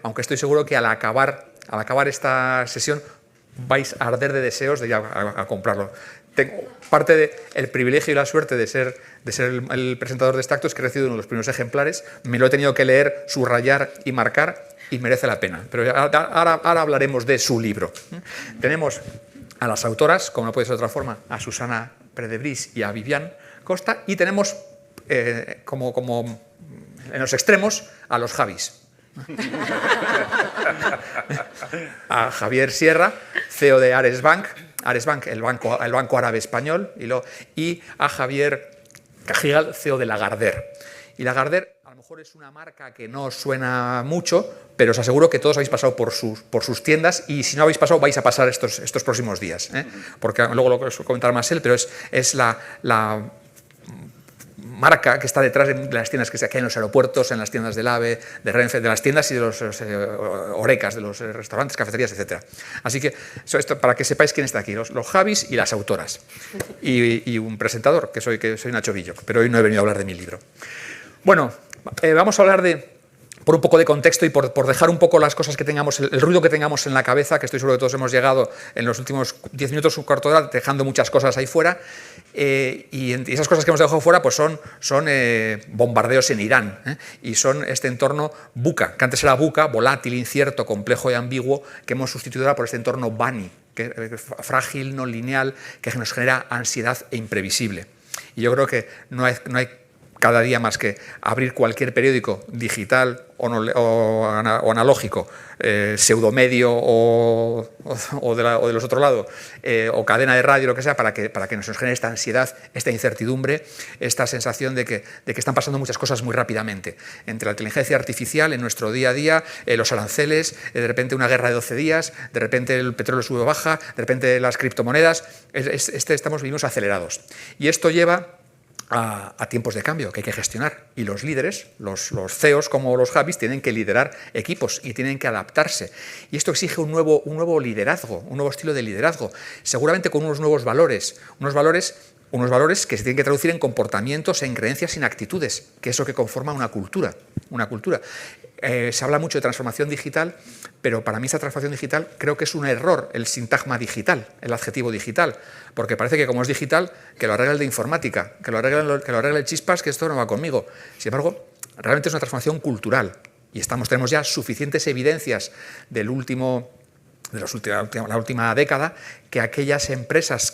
aunque estoy seguro que al acabar esta sesión vais a arder de deseos de ir a comprarlo. Tengo parte del privilegio y la suerte de ser el presentador de este acto, es que he recibido uno de los primeros ejemplares, me lo he tenido que leer, subrayar y marcar, y merece la pena. Pero ahora hablaremos de su libro. Tenemos a las autoras, como no puede ser de otra forma, a Susana Pérez de Vries y a Vivian Costa, y tenemos, como en los extremos, a los Javis. A Javier Sierra, CEO de Ares Bank, el banco árabe español, y a Javier Cajigal, CEO de Lagardère. Y Lagardère a lo mejor es una marca que no os suena mucho, pero os aseguro que todos habéis pasado por sus tiendas, y si no habéis pasado vais a pasar estos próximos días, porque luego lo comentará más él, pero es la marca que está detrás de las tiendas que hay en los aeropuertos, en las tiendas del AVE, de Renfe, de las tiendas y de los horecas, de los restaurantes, cafeterías, etc. Así que, esto, para que sepáis quién está aquí, los Javis y las autoras. Y un presentador, que soy Nacho Villoc, pero hoy no he venido a hablar de mi libro. Bueno, vamos a hablar por un poco de contexto y por dejar un poco las cosas que tengamos, el ruido que tengamos en la cabeza, que estoy seguro que todos hemos llegado en los últimos 10 minutos, un cuarto de hora, dejando muchas cosas ahí fuera. Y esas cosas que hemos dejado fuera pues son bombardeos en Irán, y son este entorno VUCA, que antes era VUCA, volátil, incierto, complejo y ambiguo, que hemos sustituido ahora por este entorno BANI, frágil, no lineal, que nos genera ansiedad e imprevisible. Y yo creo que no hay cada día más que abrir cualquier periódico digital o analógico, pseudomedio o de los otro lado, o cadena de radio, lo que sea, para que nos genere esta ansiedad, esta incertidumbre, esta sensación de que están pasando muchas cosas muy rápidamente. Entre la inteligencia artificial en nuestro día a día, los aranceles, de repente una guerra de 12 días, de repente el petróleo sube o baja, de repente las criptomonedas, vivimos acelerados. Y esto lleva a tiempos de cambio que hay que gestionar, y los líderes, los CEOs como los Javis, tienen que liderar equipos y tienen que adaptarse, y esto exige un nuevo liderazgo, un nuevo estilo de liderazgo, seguramente con unos nuevos valores, unos valores que se tienen que traducir en comportamientos, en creencias y en actitudes, que es lo que conforma una cultura. Se habla mucho de transformación digital, pero para mí esa transformación digital creo que es un error el sintagma digital, el adjetivo digital, porque parece que como es digital, que lo arregla el de informática, que lo arregla el Chispas, que esto no va conmigo. Sin embargo, realmente es una transformación cultural, y tenemos ya suficientes evidencias de la última década, que aquellas empresas,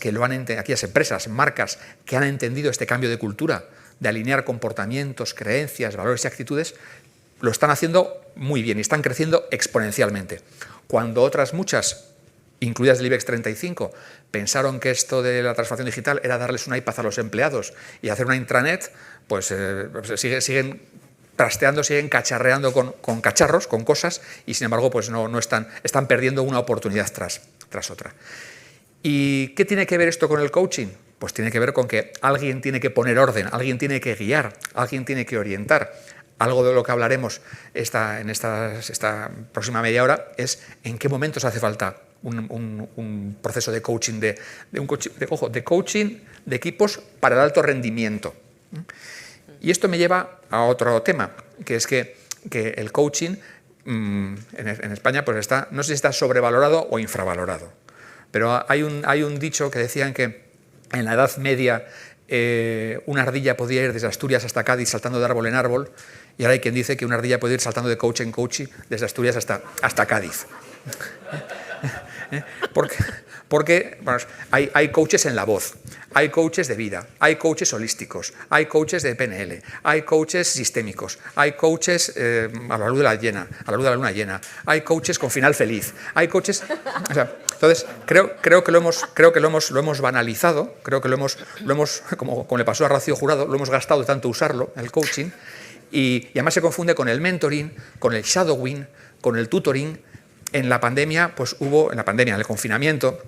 marcas que han entendido este cambio de cultura, de alinear comportamientos, creencias, valores y actitudes, lo están haciendo muy bien y están creciendo exponencialmente. Cuando otras muchas, incluidas del IBEX 35, pensaron que esto de la transformación digital era darles un iPad a los empleados y hacer una intranet, pues siguen trasteando, siguen cacharreando con cacharros, con cosas, y sin embargo pues no están perdiendo una oportunidad tras otra. ¿Y qué tiene que ver esto con el coaching? Pues tiene que ver con que alguien tiene que poner orden, alguien tiene que guiar, alguien tiene que orientar. Algo de lo que hablaremos en esta próxima media hora es en qué momentos hace falta un proceso de coaching, de coaching de equipos para el alto rendimiento. Y esto me lleva a otro tema, que es que el coaching en España pues no sé si está sobrevalorado o infravalorado. Pero hay un dicho que decían que en la Edad Media una ardilla podía ir desde Asturias hasta Cádiz saltando de árbol en árbol, y ahora hay quien dice que una ardilla puede ir saltando de coach en coach desde Asturias hasta Cádiz. Porque bueno, hay coaches en la voz, hay coaches de vida, hay coaches holísticos, hay coaches de PNL, hay coaches sistémicos, hay coaches a la luz de la luna llena, hay coaches con final feliz, hay coaches... O sea, entonces, creo que lo hemos banalizado, creo que lo hemos como le pasó a Rocío Jurado, lo hemos gastado de tanto usarlo, el coaching, y además se confunde con el mentoring, con el shadowing, con el tutoring. En la pandemia, en el confinamiento,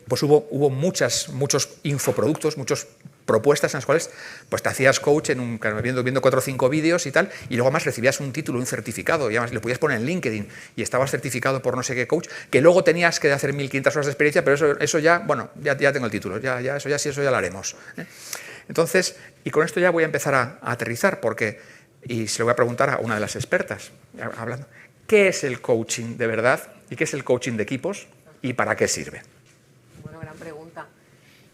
pues hubo muchos infoproductos, muchas propuestas en las cuales pues te hacías coach viendo 4 o 5 vídeos y tal, y luego además recibías un título, un certificado, y además le podías poner en LinkedIn y estabas certificado por no sé qué coach, que luego tenías que hacer 1500 horas de experiencia, pero eso ya, bueno, ya tengo el título, eso ya lo haremos. Entonces, y con esto ya voy a empezar a aterrizar, y se lo voy a preguntar a una de las expertas, hablando, ¿Qué es el coaching de verdad y qué es el coaching de equipos y para qué sirve? Bueno, gran pregunta.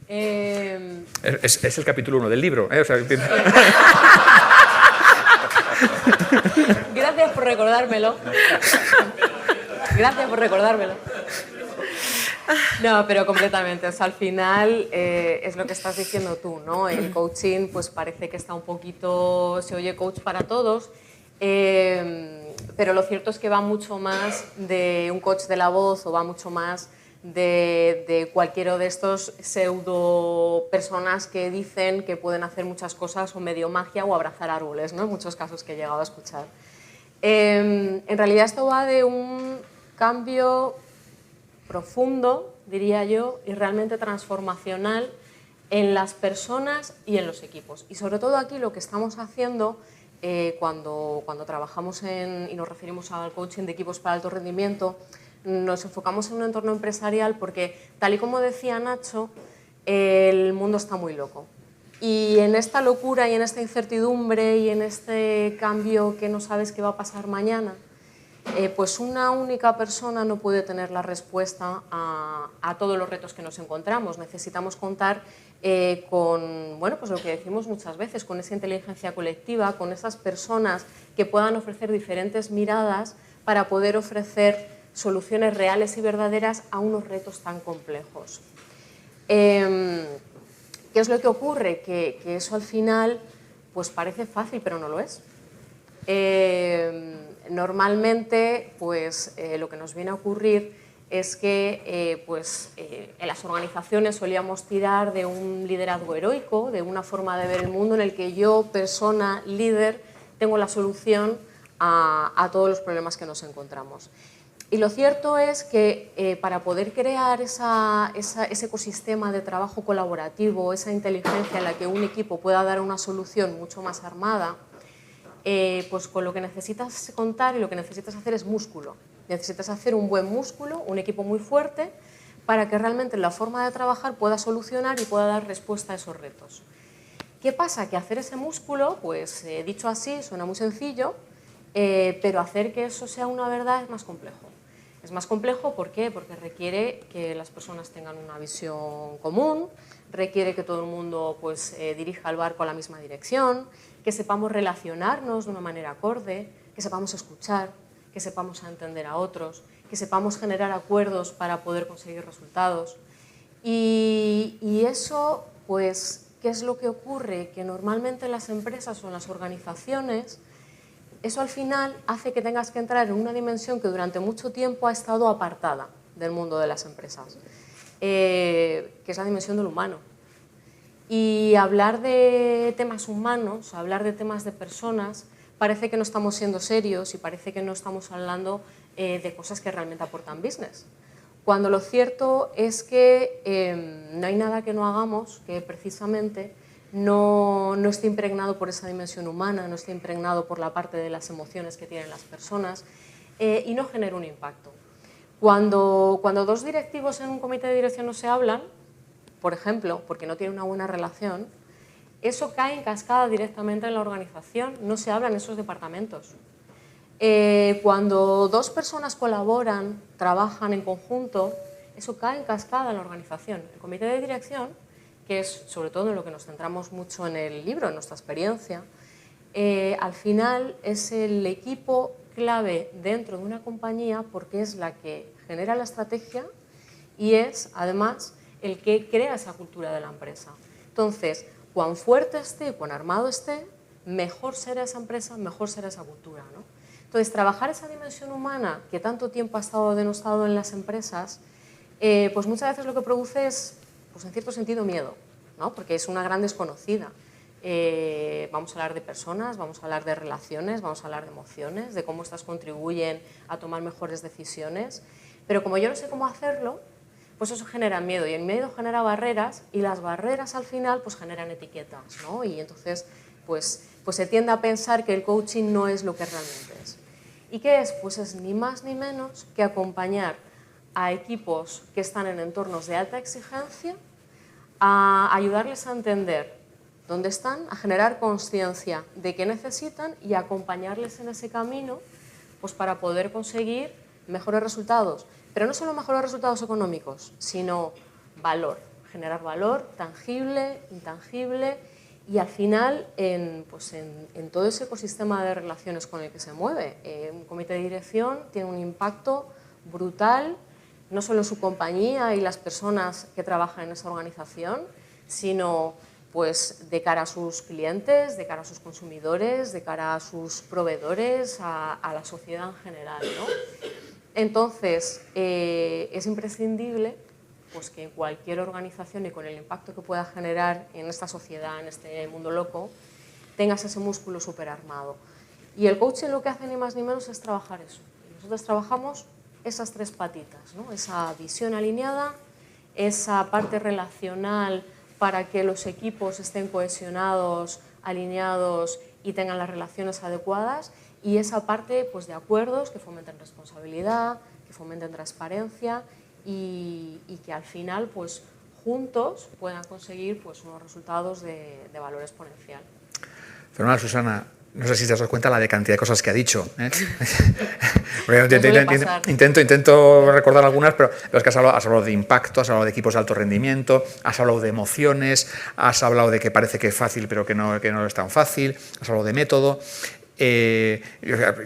Es el capítulo 1 del libro. O sea, Gracias por recordármelo. Gracias por recordármelo. No, pero completamente. O sea, al final es lo que estás diciendo tú, ¿no? El coaching, pues parece que está un poquito, se oye coach para todos, pero lo cierto es que va mucho más de un coach de la voz o va mucho más de cualquiera de estos pseudo personas que dicen que pueden hacer muchas cosas o medio magia o abrazar árboles, ¿no? En muchos casos que he llegado a escuchar. En realidad esto va de un cambio profundo, diría yo, y realmente transformacional en las personas y en los equipos. Y sobre todo aquí lo que estamos haciendo cuando trabajamos y nos referimos al coaching de equipos para alto rendimiento, nos enfocamos en un entorno empresarial porque, tal y como decía Nacho, el mundo está muy loco. Y en esta locura y en esta incertidumbre y en este cambio que no sabes qué va a pasar mañana, pues una única persona no puede tener la respuesta a todos los retos que nos encontramos. Necesitamos contar con, bueno, pues lo que decimos muchas veces, con esa inteligencia colectiva, con esas personas que puedan ofrecer diferentes miradas para poder ofrecer soluciones reales y verdaderas a unos retos tan complejos. ¿Qué es lo que ocurre? Que eso al final pues parece fácil, pero no lo es. Normalmente, pues, lo que nos viene a ocurrir es que en las organizaciones solíamos tirar de un liderazgo heroico, de una forma de ver el mundo en el que yo, persona, líder, tengo la solución a todos los problemas que nos encontramos. Y lo cierto es que para poder crear ese ecosistema de trabajo colaborativo, esa inteligencia en la que un equipo pueda dar una solución mucho más armada, pues con lo que necesitas contar y lo que necesitas hacer es músculo. Necesitas hacer un buen músculo, un equipo muy fuerte, para que realmente la forma de trabajar pueda solucionar y pueda dar respuesta a esos retos. ¿Qué pasa? Que hacer ese músculo, pues dicho así, suena muy sencillo, pero hacer que eso sea una verdad es más complejo. Es más complejo, ¿por qué? Porque requiere que las personas tengan una visión común, requiere que todo el mundo pues, dirija el barco a la misma dirección, que sepamos relacionarnos de una manera acorde, que sepamos escuchar, que sepamos entender a otros, que sepamos generar acuerdos para poder conseguir resultados. Y eso, pues, ¿qué es lo que ocurre? Que normalmente en las empresas o en las organizaciones, eso al final hace que tengas que entrar en una dimensión que durante mucho tiempo ha estado apartada del mundo de las empresas, que es la dimensión del humano. Y hablar de temas humanos, hablar de temas de personas, parece que no estamos siendo serios y parece que no estamos hablando de cosas que realmente aportan business. Cuando lo cierto es que no hay nada que no hagamos que precisamente no esté impregnado por esa dimensión humana, no esté impregnado por la parte de las emociones que tienen las personas y no genere un impacto. Cuando dos directivos en un comité de dirección no se hablan, por ejemplo, porque no tienen una buena relación, eso cae en cascada directamente en la organización, no se habla en esos departamentos. Cuando dos personas colaboran, trabajan en conjunto, eso cae en cascada en la organización. El comité de dirección, que es sobre todo en lo que nos centramos mucho en el libro, en nuestra experiencia, al final es el equipo clave dentro de una compañía porque es la que genera la estrategia y es, además, el que crea esa cultura de la empresa. Entonces, cuán fuerte esté, cuán armado esté, mejor será esa empresa, mejor será esa cultura, ¿no? Entonces, trabajar esa dimensión humana que tanto tiempo ha estado denostado en las empresas, pues muchas veces lo que produce es, pues en cierto sentido, miedo, ¿no? Porque es una gran desconocida. Vamos a hablar de personas, vamos a hablar de relaciones, vamos a hablar de emociones, de cómo estas contribuyen a tomar mejores decisiones, pero como yo no sé cómo hacerlo, pues eso genera miedo y el miedo genera barreras y las barreras al final pues generan etiquetas, ¿no? Y entonces pues se tiende a pensar que el coaching no es lo que realmente es. ¿Y qué es? Pues es ni más ni menos que acompañar a equipos que están en entornos de alta exigencia, a ayudarles a entender dónde están, a generar conciencia de qué necesitan y a acompañarles en ese camino pues para poder conseguir mejores resultados. Pero no solo mejores resultados económicos, sino valor, generar valor tangible, intangible, y al final en todo ese ecosistema de relaciones con el que se mueve. Un comité de dirección tiene un impacto brutal, no solo en su compañía y las personas que trabajan en esa organización, sino pues de cara a sus clientes, de cara a sus consumidores, de cara a sus proveedores, a la sociedad en general, ¿no? Entonces, es imprescindible pues, que en cualquier organización y con el impacto que pueda generar en esta sociedad, en este mundo loco, tengas ese músculo súper armado. Y el coaching lo que hace ni más ni menos es trabajar eso. Y nosotros trabajamos esas tres patitas, ¿no? Esa visión alineada, esa parte relacional para que los equipos estén cohesionados, alineados y tengan las relaciones adecuadas, y esa parte pues, de acuerdos que fomenten responsabilidad, que fomenten transparencia y que al final pues, juntos puedan conseguir pues, unos resultados de valor exponencial. Fenomenal, Susana. No sé si te has dado cuenta la de cantidad de cosas que ha dicho. Intento recordar algunas, pero es que has hablado de impacto, has hablado de equipos de alto rendimiento, has hablado de emociones, has hablado de que parece que es fácil, pero que no es tan fácil, has hablado de método.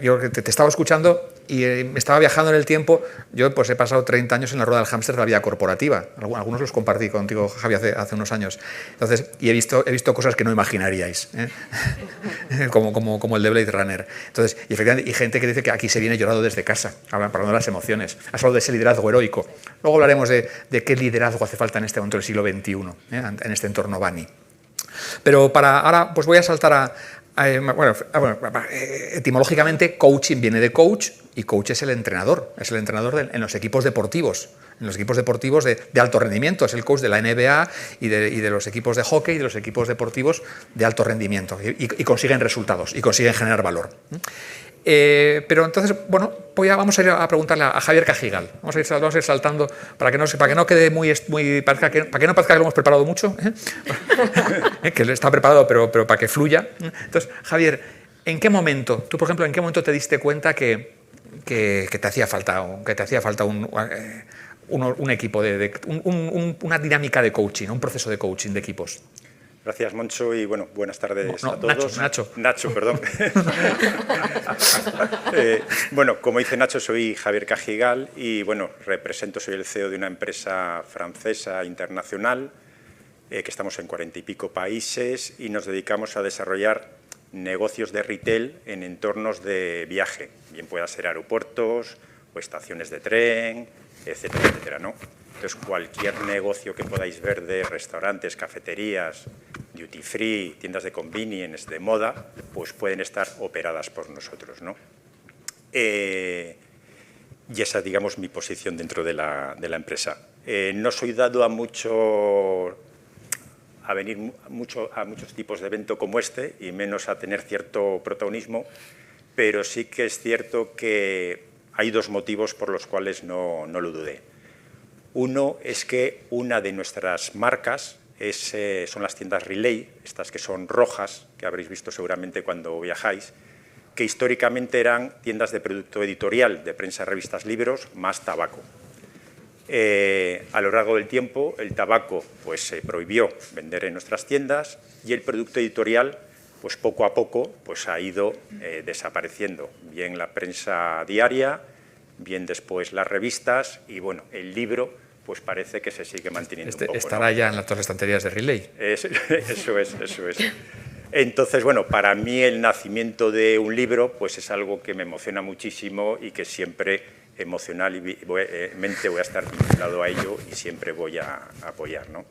Yo te estaba escuchando y me estaba viajando en el tiempo. Yo pues he pasado 30 años en la rueda del hámster de la vida corporativa. Algunos los compartí contigo, Javi, hace unos años. Entonces, y he visto cosas que no imaginaríais, como el de Blade Runner. Entonces, y efectivamente, y gente que dice que aquí se viene llorado desde casa, hablando de las emociones. Has hablado de ese liderazgo heroico. Luego hablaremos de qué liderazgo hace falta en este momento del siglo XXI, en este entorno Bani. Pero ahora pues voy a saltar etimológicamente coaching viene de coach y coach es el entrenador en los equipos deportivos, de alto rendimiento, es el coach de la NBA y de los equipos de hockey y de los equipos deportivos de alto rendimiento y consiguen resultados y consiguen generar valor. Pero entonces, bueno, vamos a ir a preguntarle a Javier Cajigal. Vamos a ir saltando para que no quede para que no parezca que lo hemos preparado mucho, que está preparado, pero para que fluya. Entonces, Javier, tú, por ejemplo, ¿en qué momento te diste cuenta que te hacía falta un equipo, una dinámica de coaching, un proceso de coaching de equipos? Gracias, Moncho, y bueno, buenas tardes a todos. Nacho, perdón. Bueno, como dice Nacho, soy Javier Cajigal y bueno, soy el CEO de una empresa francesa internacional, que estamos en 40 y pico países y nos dedicamos a desarrollar negocios de retail en entornos de viaje, bien pueda ser aeropuertos o estaciones de tren, etcétera, etcétera, ¿no? Entonces, cualquier negocio que podáis ver de restaurantes, cafeterías, duty free, tiendas de convenience, de moda, pues pueden estar operadas por nosotros, ¿no? Y esa, digamos, mi posición dentro de la empresa. No soy dado a venir a muchos tipos de evento como este, y menos a tener cierto protagonismo, pero sí que es cierto que hay dos motivos por los cuales no lo dudé. Uno es que una de nuestras marcas son las tiendas Relay, estas que son rojas, que habréis visto seguramente cuando viajáis, que históricamente eran tiendas de producto editorial, de prensa, revistas, libros, más tabaco. A lo largo del tiempo, el tabaco pues, se prohibió vender en nuestras tiendas y el producto editorial, pues poco a poco, pues, ha ido desapareciendo, bien la prensa diaria, bien después las revistas y bueno, el libro pues parece que se sigue manteniendo un poco. Estará ya en todas las estanterías de Relay. Eso es. Entonces, bueno, para mí el nacimiento de un libro pues es algo que me emociona muchísimo y que siempre emocionalmente voy a estar vinculado a ello y siempre voy a apoyar, ¿no?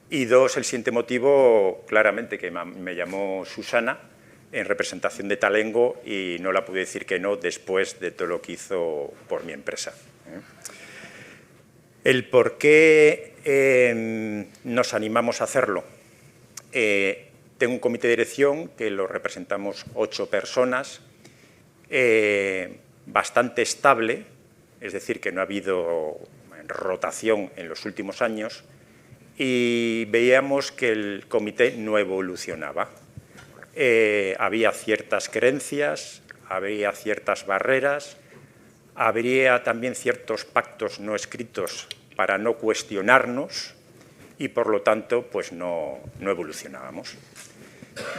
Y dos, el siguiente motivo, claramente, que me llamó Susana en representación de Talengo y no la pude decir que no después de todo lo que hizo por mi empresa. El por qué nos animamos a hacerlo. Tengo un comité de dirección que lo representamos 8 personas, bastante estable, es decir, que no ha habido rotación en los últimos años, y veíamos que el comité no evolucionaba. Había ciertas creencias, habría ciertas barreras, habría también ciertos pactos no escritos para no cuestionarnos y, por lo tanto, pues no evolucionábamos.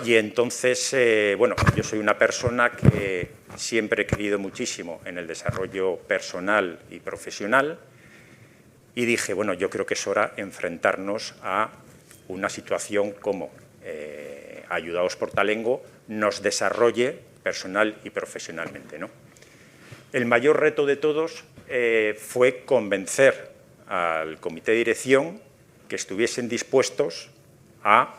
Y entonces, bueno, yo soy una persona que siempre he creído muchísimo en el desarrollo personal y profesional y dije, bueno, yo creo que es hora de enfrentarnos a una situación como Ayudaos por Talengo nos desarrolle personal y profesionalmente, ¿no? El mayor reto de todos fue convencer al comité de dirección que estuviesen dispuestos a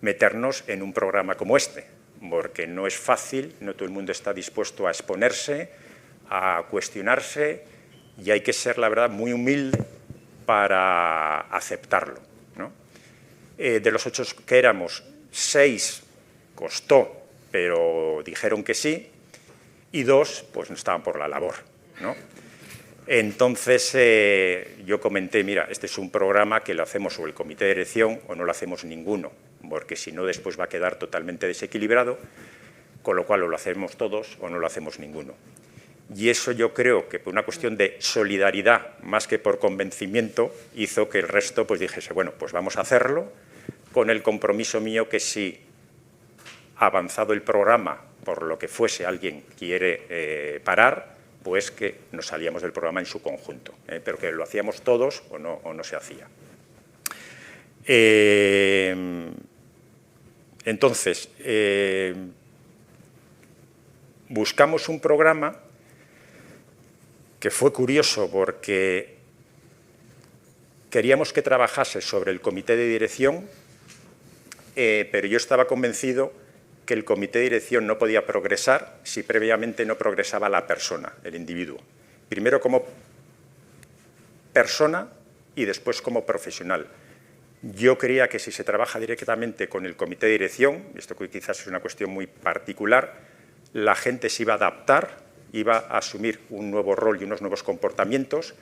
meternos en un programa como este, porque no es fácil, no todo el mundo está dispuesto a exponerse, a cuestionarse y hay que ser, la verdad, muy humilde para aceptarlo, ¿no? De los 8 que éramos, 6 costó, pero dijeron que sí, y 2 pues no estaban por la labor, ¿no? Entonces yo comenté, mira, este es un programa que lo hacemos o el comité de dirección o no lo hacemos ninguno, porque si no después va a quedar totalmente desequilibrado, con lo cual o lo hacemos todos o no lo hacemos ninguno. Y eso yo creo que por una cuestión de solidaridad, más que por convencimiento, hizo que el resto pues dijese, bueno, pues vamos a hacerlo, con el compromiso mío que si avanzado el programa, por lo que fuese alguien quiere parar, pues que nos salíamos del programa en su conjunto, pero que lo hacíamos todos o no se hacía. Entonces, buscamos un programa que fue curioso porque queríamos que trabajase sobre el comité de dirección, pero yo estaba convencido que el comité de dirección no podía progresar si previamente no progresaba la persona, el individuo. Primero como persona y después como profesional. Yo creía que si se trabaja directamente con el comité de dirección, esto quizás es una cuestión muy particular, la gente se iba a adaptar, iba a asumir un nuevo rol y unos nuevos comportamientos,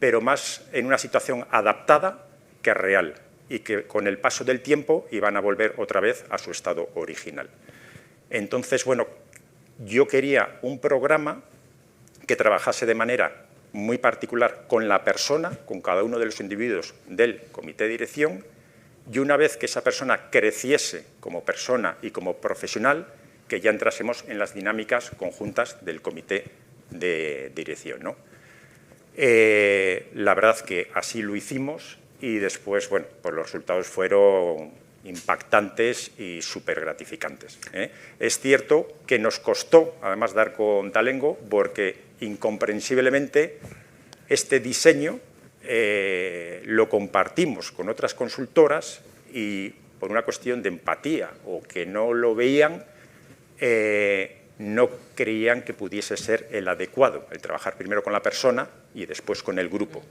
pero más en una situación adaptada que real, y que con el paso del tiempo iban a volver otra vez a su estado original. Entonces, bueno, yo quería un programa que trabajase de manera muy particular con la persona, con cada uno de los individuos del comité de dirección, y una vez que esa persona creciese como persona y como profesional, que ya entrásemos en las dinámicas conjuntas del comité de dirección, ¿no? La verdad que así lo hicimos y después, bueno, pues los resultados fueron impactantes y súper gratificantes, ¿eh? Es cierto que nos costó, además, dar con Talengo, porque incomprensiblemente este diseño lo compartimos con otras consultoras y por una cuestión de empatía o que no lo veían, no creían que pudiese ser el adecuado, el trabajar primero con la persona y después con el grupo.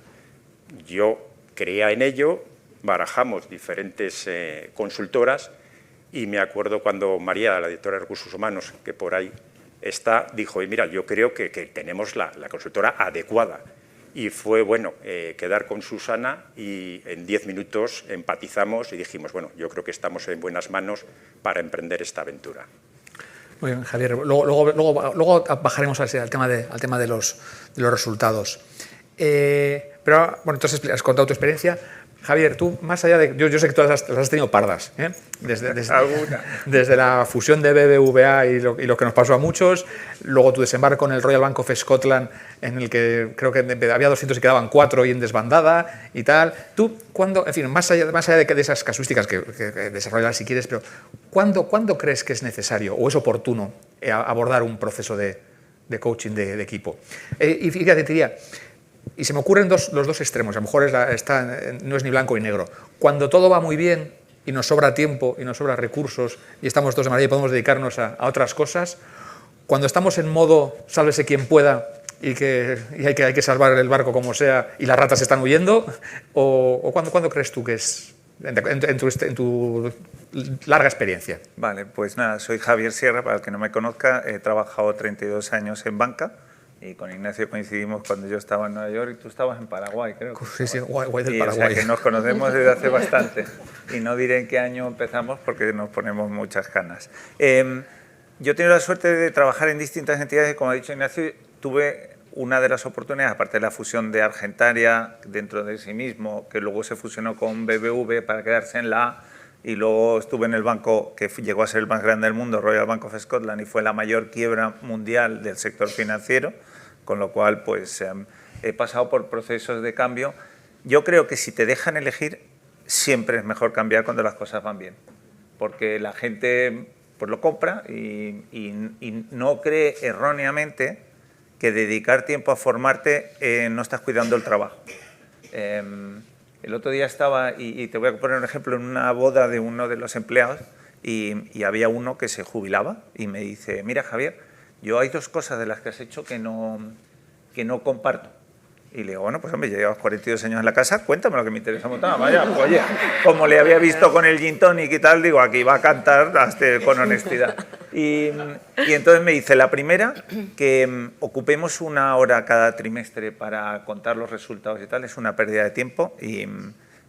Yo creía en ello, barajamos diferentes consultoras y me acuerdo cuando María, la directora de Recursos Humanos, que por ahí está, dijo, mira, yo creo que tenemos la consultora adecuada. Y fue, bueno, quedar con Susana y en 10 minutos empatizamos y dijimos, bueno, yo creo que estamos en buenas manos para emprender esta aventura. Muy bien, Javier. Luego bajaremos al tema de los resultados. Pero, bueno, entonces has contado tu experiencia. Javier, tú, más allá de... Yo sé que tú las has tenido pardas, ¿eh? Desde la fusión de BBVA y lo que nos pasó a muchos, luego tu desembarco en el Royal Bank of Scotland, en el que creo que había 200 y quedaban 4 y en desbandada y tal. Tú, ¿cuándo, en fin, más allá de esas casuísticas que desarrollar si quieres, pero ¿cuándo crees que es necesario o es oportuno abordar un proceso de coaching de equipo? Y fíjate, te diría... Y se me ocurren los dos extremos, a lo mejor no es ni blanco ni negro. Cuando todo va muy bien y nos sobra tiempo y nos sobra recursos y estamos todos de maravilla y podemos dedicarnos a otras cosas, cuando estamos en modo sálvese quien pueda y hay que salvar el barco como sea y las ratas están huyendo, o ¿cuándo crees tú que es en tu larga experiencia? Vale, pues nada, soy Javier Sierra, para el que no me conozca, he trabajado 32 años en banca. Y con Ignacio coincidimos cuando yo estaba en Nueva York y tú estabas en Paraguay, creo. Sí, guay del Paraguay. O sea, que nos conocemos desde hace bastante. Y no diré en qué año empezamos porque nos ponemos muchas ganas. Yo he tenido la suerte de trabajar en distintas entidades, como ha dicho Ignacio, tuve una de las oportunidades, aparte de la fusión de Argentaria dentro de sí mismo, que luego se fusionó con BBV para quedarse en la A, y luego estuve en el banco que llegó a ser el más grande del mundo, Royal Bank of Scotland, y fue la mayor quiebra mundial del sector financiero, con lo cual pues he pasado por procesos de cambio. Yo creo que si te dejan elegir, siempre es mejor cambiar cuando las cosas van bien, porque la gente pues lo compra y no cree erróneamente que dedicar tiempo a formarte no estás cuidando el trabajo. El otro día estaba, y te voy a poner un ejemplo, en una boda de uno de los empleados y había uno que se jubilaba y me dice, mira Javier, yo hay 2 cosas de las que has hecho que no comparto. Y le digo, bueno, pues hombre, ya llevas 42 años en la casa, cuéntame lo que me interesa un montón. Vaya, pues, oye, como le había visto con el gin tonic y tal, digo, aquí va a cantar hasta con honestidad. Y entonces me dice, la primera, que ocupemos 1 hora cada trimestre para contar los resultados y tal, es una pérdida de tiempo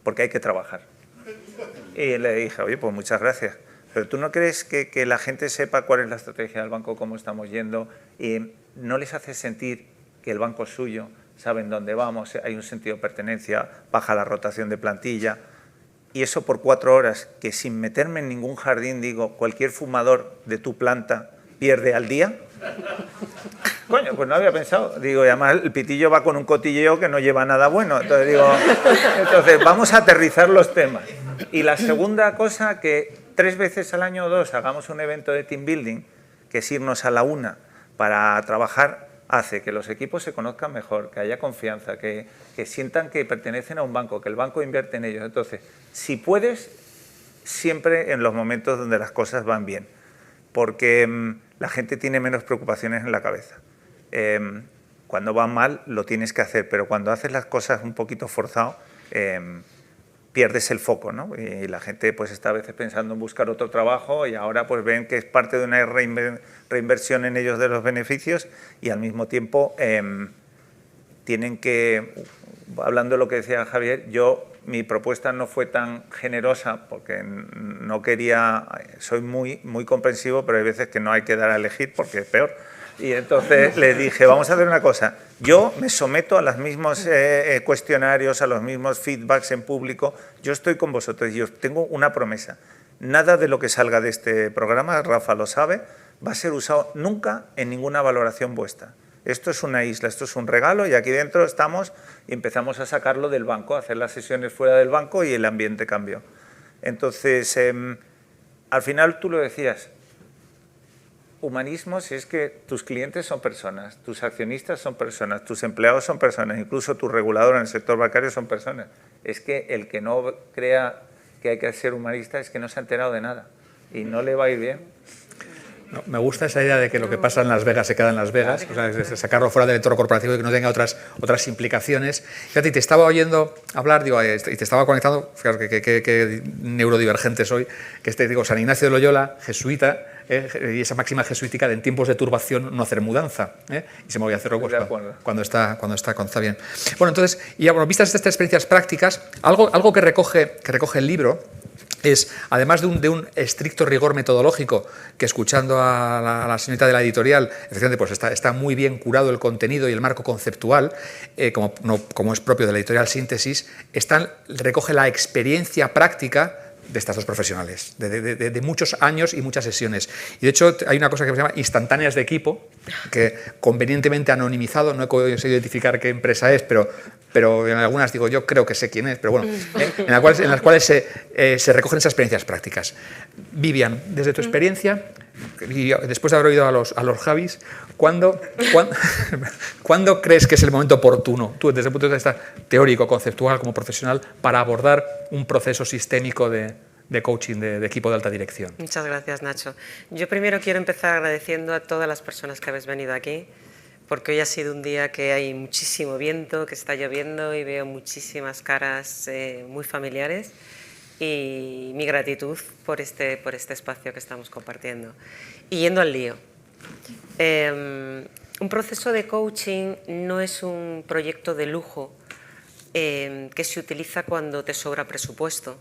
porque hay que trabajar. Y le dije, oye, pues muchas gracias. Pero ¿tú no crees que la gente sepa cuál es la estrategia del banco, cómo estamos yendo? Y no les hace sentir que el banco es suyo, saben dónde vamos, hay un sentido de pertenencia, baja la rotación de plantilla. Y eso por 4 horas, que sin meterme en ningún jardín, digo, cualquier fumador de tu planta pierde al día. Coño, pues no había pensado. Digo, y además el pitillo va con un cotilleo que no lleva nada bueno. Entonces digo, vamos a aterrizar los temas. Y la segunda cosa, que 3 veces al año o 2 hagamos un evento de team building, que es irnos a la una para trabajar, hace que los equipos se conozcan mejor, que haya confianza, que sientan que pertenecen a un banco, que el banco invierte en ellos. Entonces, si puedes, siempre en los momentos donde las cosas van bien, porque la gente tiene menos preocupaciones en la cabeza. Cuando va mal, lo tienes que hacer, pero cuando haces las cosas un poquito forzado, pierdes el foco, ¿no? Y la gente pues está a veces pensando en buscar otro trabajo y ahora pues ven que es parte de una reinversión en ellos de los beneficios y al mismo tiempo tienen que, hablando de lo que decía Javier, mi propuesta no fue tan generosa porque no quería, soy muy comprensivo, pero hay veces que no hay que dar a elegir porque es peor. Y entonces les dije, vamos a hacer una cosa, yo me someto a los mismos cuestionarios, a los mismos feedbacks en público, yo estoy con vosotros y os tengo una promesa. Nada de lo que salga de este programa, Rafa lo sabe, va a ser usado nunca en ninguna valoración vuestra. Esto es una isla, esto es un regalo y aquí dentro estamos y empezamos a sacarlo del banco, a hacer las sesiones fuera del banco y el ambiente cambió. Entonces, al final tú lo decías, humanismo, si es que tus clientes son personas, tus accionistas son personas, tus empleados son personas, incluso tu regulador en el sector bancario son personas. Es que el que no crea que hay que ser humanista es que no se ha enterado de nada y no le va a ir bien. No, me gusta esa idea de que lo que pasa en Las Vegas se queda en Las Vegas, o sea, de sacarlo fuera del entorno corporativo y que no tenga otras implicaciones. Fíjate, te estaba oyendo hablar, digo, y te estaba conectando, fíjate que neurodivergente soy, que digo, San Ignacio de Loyola, jesuita, y esa máxima jesuítica de en tiempos de turbación no hacer mudanza, y se me voy a hacerlo pues, cuando está bien. Bueno, entonces, y bueno, vistas estas experiencias prácticas, algo que recoge el libro es, además de un estricto rigor metodológico, que escuchando a la señorita de la editorial, efectivamente pues está muy bien curado el contenido y el marco conceptual, como es propio de la editorial Síntesis, recoge la experiencia práctica de estas dos profesionales, de muchos años y muchas sesiones. Y de hecho hay una cosa que se llama instantáneas de equipo, que convenientemente anonimizado, no he conseguido identificar qué empresa es, pero en algunas digo, yo creo que sé quién es, pero bueno, en las cuales se recogen esas experiencias prácticas. Vivian, desde tu experiencia, y después de haber oído a los Javis, ¿cuándo crees que es el momento oportuno, tú desde el punto de vista teórico, conceptual, como profesional, para abordar un proceso sistémico de coaching de equipo de alta dirección? Muchas gracias, Nacho. Yo primero quiero empezar agradeciendo a todas las personas que habéis venido aquí, porque hoy ha sido un día que hay muchísimo viento, que está lloviendo y veo muchísimas caras muy familiares, y mi gratitud por este espacio que estamos compartiendo. Y yendo al lío. Un proceso de coaching no es un proyecto de lujo que se utiliza cuando te sobra presupuesto,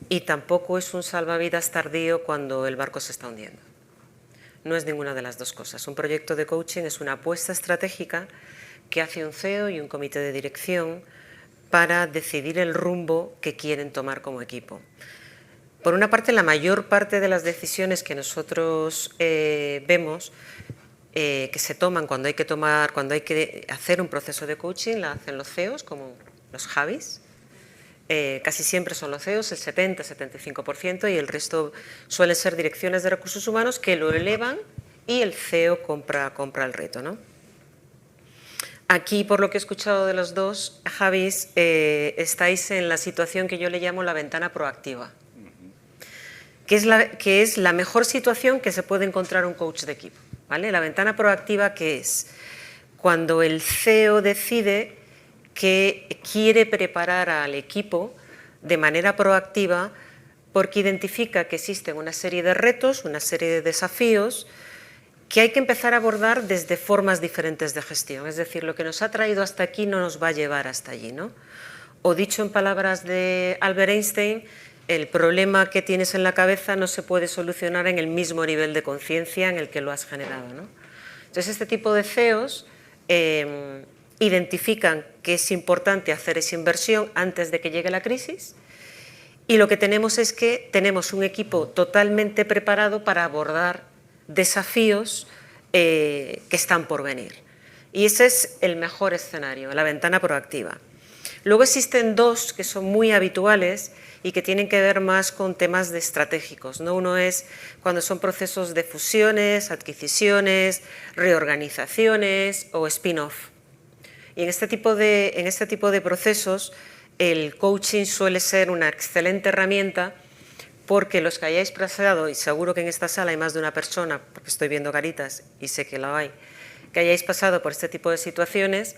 y tampoco es un salvavidas tardío cuando el barco se está hundiendo. no es ninguna de las dos cosas. Un proyecto de coaching es una apuesta estratégica que hace un CEO y un comité de dirección para decidir el rumbo que quieren tomar como equipo. Por una parte, la mayor parte de las decisiones que nosotros vemos que se toman cuando hay que hacer un proceso de coaching, la hacen los CEOs, como los Javis. Casi siempre son los CEOs, el 70-75%, y el resto suelen ser direcciones de recursos humanos que lo elevan y el CEO compra el reto, ¿no? Aquí, por lo que he escuchado de los dos, Javis, estáis en la situación que yo le llamo la ventana proactiva, que es la mejor situación que se puede encontrar un coach de equipo, ¿vale? La ventana proactiva, que es cuando el CEO decide que quiere preparar al equipo de manera proactiva porque identifica que existen una serie de retos, una serie de desafíos que hay que empezar a abordar desde formas diferentes de gestión. Es decir, lo que nos ha traído hasta aquí no nos va a llevar hasta allí, ¿no? O dicho en palabras de Albert Einstein, el problema que tienes en la cabeza no se puede solucionar en el mismo nivel de conciencia en el que lo has generado, ¿no? Entonces, este tipo de CEOs identifican que es importante hacer esa inversión antes de que llegue la crisis, y lo que tenemos es que tenemos un equipo totalmente preparado para abordar desafíos que están por venir. Y ese es el mejor escenario, la ventana proactiva. Luego existen dos que son muy habituales y que tienen que ver más con temas estratégicos, ¿no? Uno es cuando son procesos de fusiones, adquisiciones, reorganizaciones o spin-off. Y en este tipo de procesos el coaching suele ser una excelente herramienta, porque los que hayáis pasado, y seguro que en esta sala hay más de una persona, porque estoy viendo caritas y sé que la hay, que hayáis pasado por este tipo de situaciones,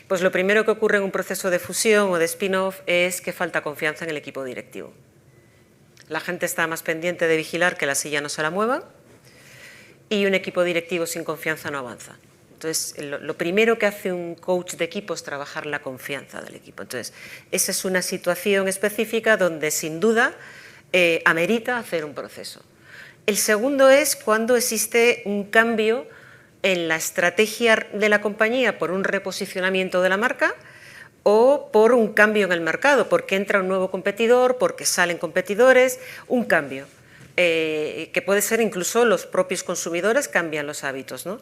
pues lo primero que ocurre en un proceso de fusión o de spin-off es que falta confianza en el equipo directivo. La gente está más pendiente de vigilar que la silla no se la mueva, y un equipo directivo sin confianza no avanza. Entonces, lo primero que hace un coach de equipo es trabajar la confianza del equipo. Entonces, esa es una situación específica donde sin duda amerita hacer un proceso. El segundo es cuando existe un cambio en la estrategia de la compañía por un reposicionamiento de la marca o por un cambio en el mercado, porque entra un nuevo competidor, porque salen competidores, un cambio, que puede ser incluso los propios consumidores cambian los hábitos, ¿no?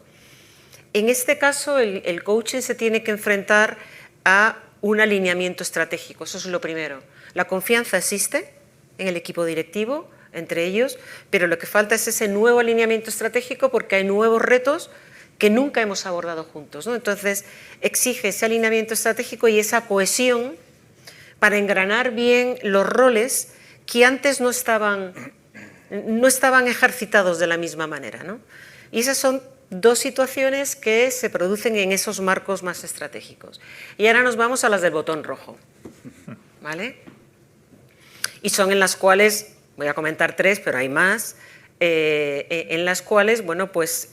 En este caso, el coaching se tiene que enfrentar a un alineamiento estratégico, eso es lo primero. La confianza existe en el equipo directivo, entre ellos, pero lo que falta es ese nuevo alineamiento estratégico, porque hay nuevos retos que nunca hemos abordado juntos, ¿no? Entonces, exige ese alineamiento estratégico y esa cohesión para engranar bien los roles que antes no estaban ejercitados de la misma manera, ¿no? Y esas son dos situaciones que se producen en esos marcos más estratégicos. Y ahora nos vamos a las del botón rojo, ¿vale? Y son en las cuales, voy a comentar tres, pero hay más, en las cuales, bueno, pues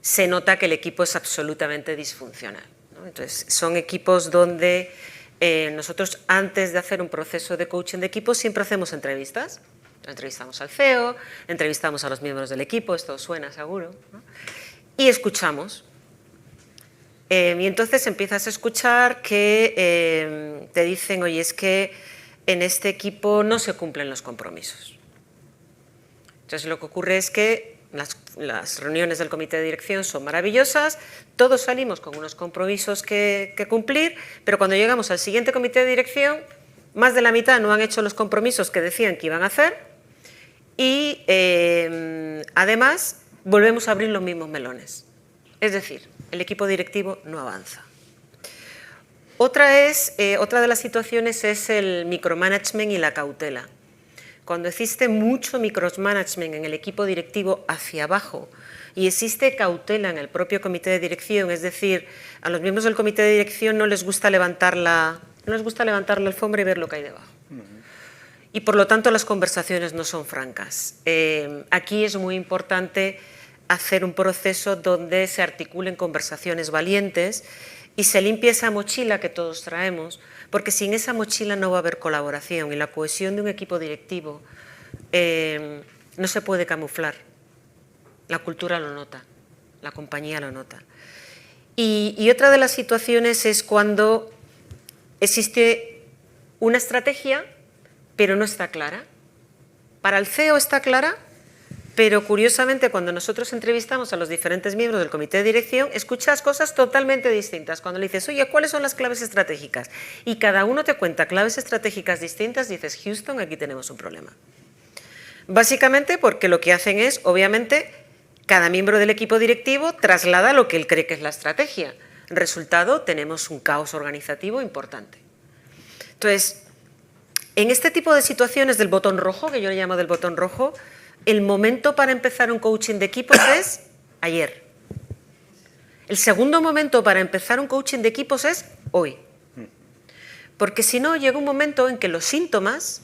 se nota que el equipo es absolutamente disfuncional, ¿no? Entonces, son equipos donde nosotros, antes de hacer un proceso de coaching de equipo, siempre hacemos entrevistas. Entrevistamos al CEO, entrevistamos a los miembros del equipo, esto os suena seguro, ¿no? Y escuchamos. Y entonces empiezas a escuchar que te dicen, oye, es que en este equipo no se cumplen los compromisos. Entonces lo que ocurre es que las reuniones del comité de dirección son maravillosas, todos salimos con unos compromisos que cumplir, pero cuando llegamos al siguiente comité de dirección, más de la mitad no han hecho los compromisos que decían que iban a hacer, y además volvemos a abrir los mismos melones. Es decir, el equipo directivo no avanza. Otra de las situaciones es el micromanagement y la cautela. Cuando existe mucho micromanagement en el equipo directivo hacia abajo y existe cautela en el propio comité de dirección, es decir, a los miembros del comité de dirección no les gusta levantar la alfombra y ver lo que hay debajo. Y por lo tanto las conversaciones no son francas. Aquí es muy importante hacer un proceso donde se articulen conversaciones valientes y se limpie esa mochila que todos traemos, porque sin esa mochila no va a haber colaboración, y la cohesión de un equipo directivo no se puede camuflar. La cultura lo nota, la compañía lo nota. Y otra de las situaciones es cuando existe una estrategia, pero no está clara. Para el CEO está clara, pero curiosamente cuando nosotros entrevistamos a los diferentes miembros del comité de dirección, escuchas cosas totalmente distintas. Cuando le dices, oye, ¿cuáles son las claves estratégicas? Y cada uno te cuenta claves estratégicas distintas, dices, Houston, aquí tenemos un problema. Básicamente porque lo que hacen es, obviamente, cada miembro del equipo directivo traslada lo que él cree que es la estrategia. Resultado, tenemos un caos organizativo importante. Entonces, en este tipo de situaciones del botón rojo, que yo le llamo del botón rojo, el momento para empezar un coaching de equipos es ayer. El segundo momento para empezar un coaching de equipos es hoy. Porque si no, llega un momento en que los síntomas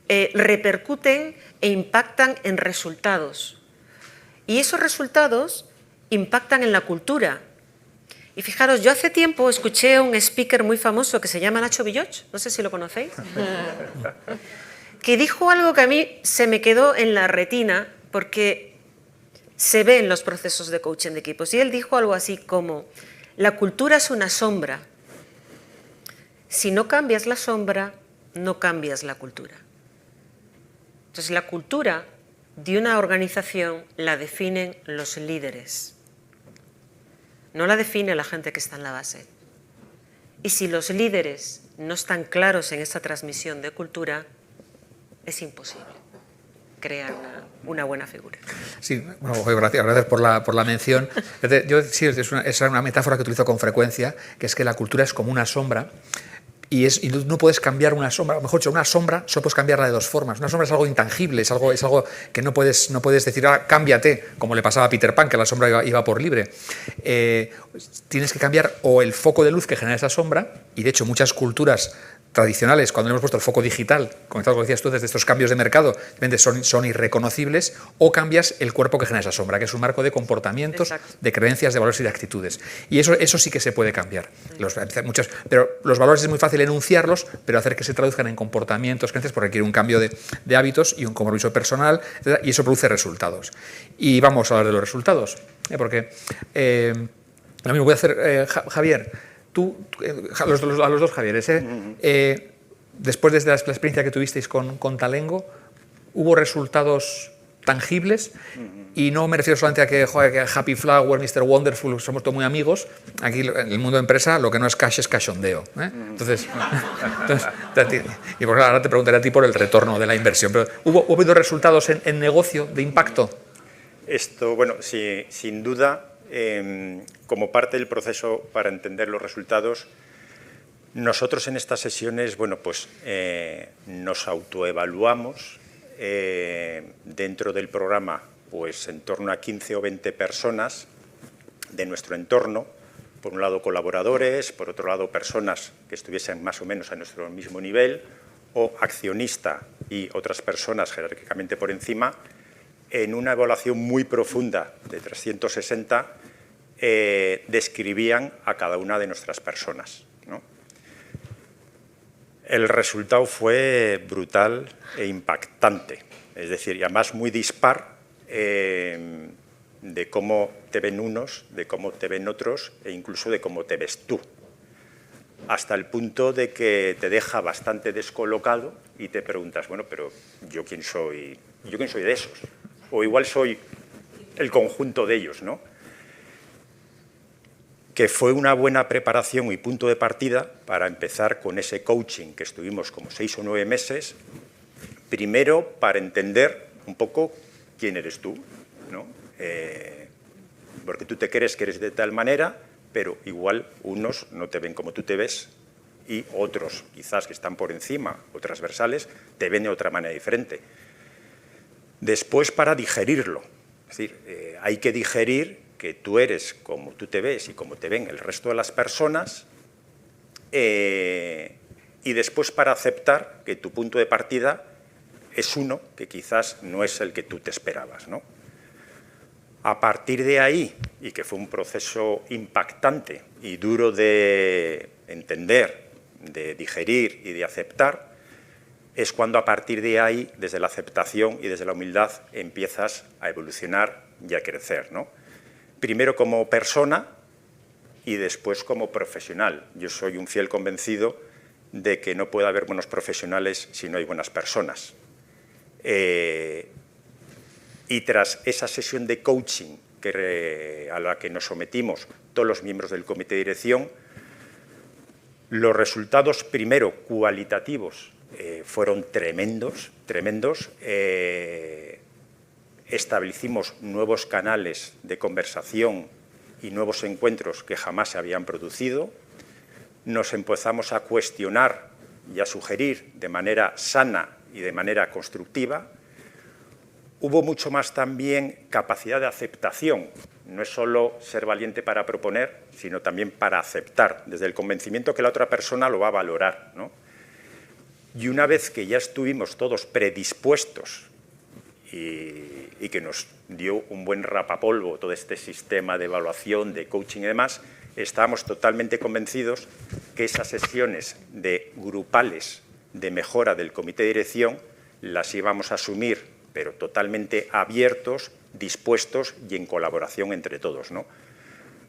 repercuten e impactan en resultados. Y esos resultados impactan en la cultura. Y fijaros, yo hace tiempo escuché a un speaker muy famoso que se llama Nacho Villoch, no sé si lo conocéis, que dijo algo que a mí se me quedó en la retina porque se ve en los procesos de coaching de equipos. Y él dijo algo así como, la cultura es una sombra. Si no cambias la sombra, no cambias la cultura. Entonces, la cultura de una organización la definen los líderes. No la define la gente que está en la base. Y si los líderes no están claros en esa transmisión de cultura, es imposible crear una buena figura. Sí, bueno, gracias por la mención. Yo, sí, es una metáfora que utilizo con frecuencia, que es que la cultura es como una sombra. Y no puedes cambiar una sombra, o mejor dicho, una sombra solo puedes cambiarla de dos formas. Una sombra es algo intangible, es algo que no puedes decir, cámbiate, como le pasaba a Peter Pan, que la sombra iba por libre. Tienes que cambiar o el foco de luz que genera esa sombra, y de hecho muchas culturas tradicionales, cuando le hemos puesto el foco digital, como decías tú, desde estos cambios de mercado, son irreconocibles, o cambias el cuerpo que genera esa sombra, que es un marco de comportamientos, exacto, de creencias, de valores y de actitudes. Y eso sí que se puede cambiar. Pero los valores es muy fácil enunciarlos, pero hacer que se traduzcan en comportamientos, creencias, porque requiere un cambio de hábitos y un compromiso personal, etc., y eso produce resultados. Y vamos a hablar de los resultados, porque lo mismo voy a hacer, Javier. A los dos Javieres, después de la experiencia que tuvisteis con Talengo, ¿hubo resultados tangibles? Y no me refiero solamente a que Happy Flower, Mr. Wonderful, somos todos muy amigos. Aquí en el mundo de empresa lo que no es cash es cachondeo. Entonces, y pues ahora te preguntaré a ti por el retorno de la inversión. Pero ¿hubo habido resultados en negocio de impacto? Esto, bueno, sí, sin duda. Como parte del proceso para entender los resultados, nosotros en estas sesiones, bueno, pues nos autoevaluamos dentro del programa, pues en torno a 15 o 20 personas de nuestro entorno, por un lado colaboradores, por otro lado personas que estuviesen más o menos a nuestro mismo nivel, o accionista y otras personas jerárquicamente por encima, en una evaluación muy profunda de 360, describían a cada una de nuestras personas, ¿no? El resultado fue brutal e impactante, es decir, y además muy dispar de cómo te ven unos, de cómo te ven otros e incluso de cómo te ves tú, hasta el punto de que te deja bastante descolocado y te preguntas, bueno, pero ¿yo quién soy? ¿Yo quién soy de esos? O igual soy el conjunto de ellos, ¿no? Que fue una buena preparación y punto de partida para empezar con ese coaching que estuvimos como 6 o 9 meses, primero para entender un poco quién eres tú, ¿no? Porque tú te crees que eres de tal manera, pero igual unos no te ven como tú te ves y otros, quizás que están por encima o transversales, te ven de otra manera diferente. Después, para digerirlo, es decir, hay que digerir que tú eres como tú te ves y como te ven el resto de las personas, y después para aceptar que tu punto de partida es uno que quizás no es el que tú te esperabas, ¿no? A partir de ahí, y que fue un proceso impactante y duro de entender, de digerir y de aceptar, es cuando a partir de ahí, desde la aceptación y desde la humildad, empiezas a evolucionar y a crecer, ¿no? Primero como persona y después como profesional. Yo soy un fiel convencido de que no puede haber buenos profesionales si no hay buenas personas. Y tras esa sesión de coaching a la que nos sometimos todos los miembros del comité de dirección, los resultados, primero, cualitativos, fueron tremendos. Establecimos nuevos canales de conversación y nuevos encuentros que jamás se habían producido. Nos empezamos a cuestionar y a sugerir de manera sana y de manera constructiva. Hubo mucho más también capacidad de aceptación. No es solo ser valiente para proponer, sino también para aceptar, desde el convencimiento que la otra persona lo va a valorar, ¿no? Y una vez que ya estuvimos todos predispuestos y que nos dio un buen rapapolvo todo este sistema de evaluación, de coaching y demás, estábamos totalmente convencidos que esas sesiones de grupales de mejora del comité de dirección las íbamos a asumir, pero totalmente abiertos, dispuestos y en colaboración entre todos, ¿no?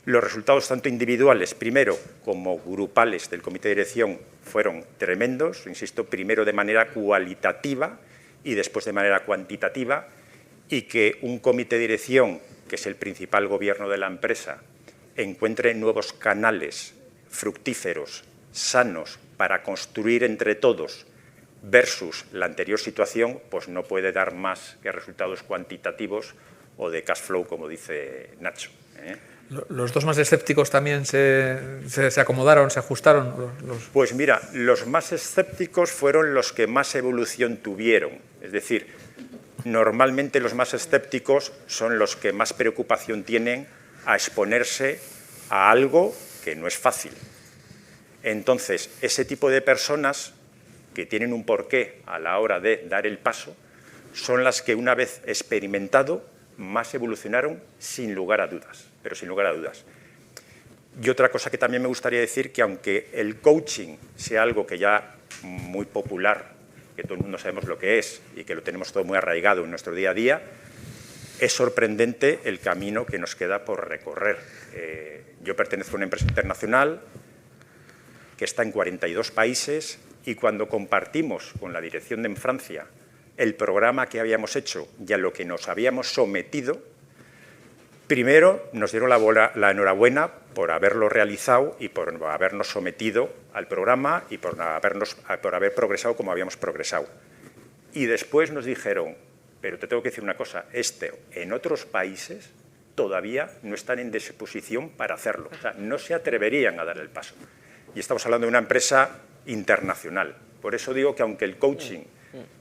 Los resultados tanto individuales, primero, como grupales del comité de dirección fueron tremendos, insisto, primero de manera cualitativa y después de manera cuantitativa, y que un comité de dirección, que es el principal gobierno de la empresa, encuentre nuevos canales fructíferos, sanos, para construir entre todos versus la anterior situación, pues no puede dar más que resultados cuantitativos o de cash flow, como dice Nacho, ¿eh? ¿Los dos más escépticos también se acomodaron, se ajustaron? Pues mira, los más escépticos fueron los que más evolución tuvieron. Es decir, normalmente los más escépticos son los que más preocupación tienen a exponerse a algo que no es fácil. Entonces, ese tipo de personas que tienen un porqué a la hora de dar el paso son las que, una vez experimentado, más evolucionaron sin lugar a dudas, pero sin lugar a dudas. Y otra cosa que también me gustaría decir, que aunque el coaching sea algo que ya muy popular, que todo el mundo sabemos lo que es y que lo tenemos todo muy arraigado en nuestro día a día, es sorprendente el camino que nos queda por recorrer. Yo pertenezco a una empresa internacional que está en 42 países y cuando compartimos con la dirección de en Francia el programa que habíamos hecho y a lo que nos habíamos sometido, primero nos dieron la enhorabuena por haberlo realizado y por habernos sometido al programa y por haber progresado como habíamos progresado. Y después nos dijeron, pero te tengo que decir una cosa, en otros países todavía no están en disposición para hacerlo, o sea, no se atreverían a dar el paso. Y estamos hablando de una empresa internacional. Por eso digo que aunque el coaching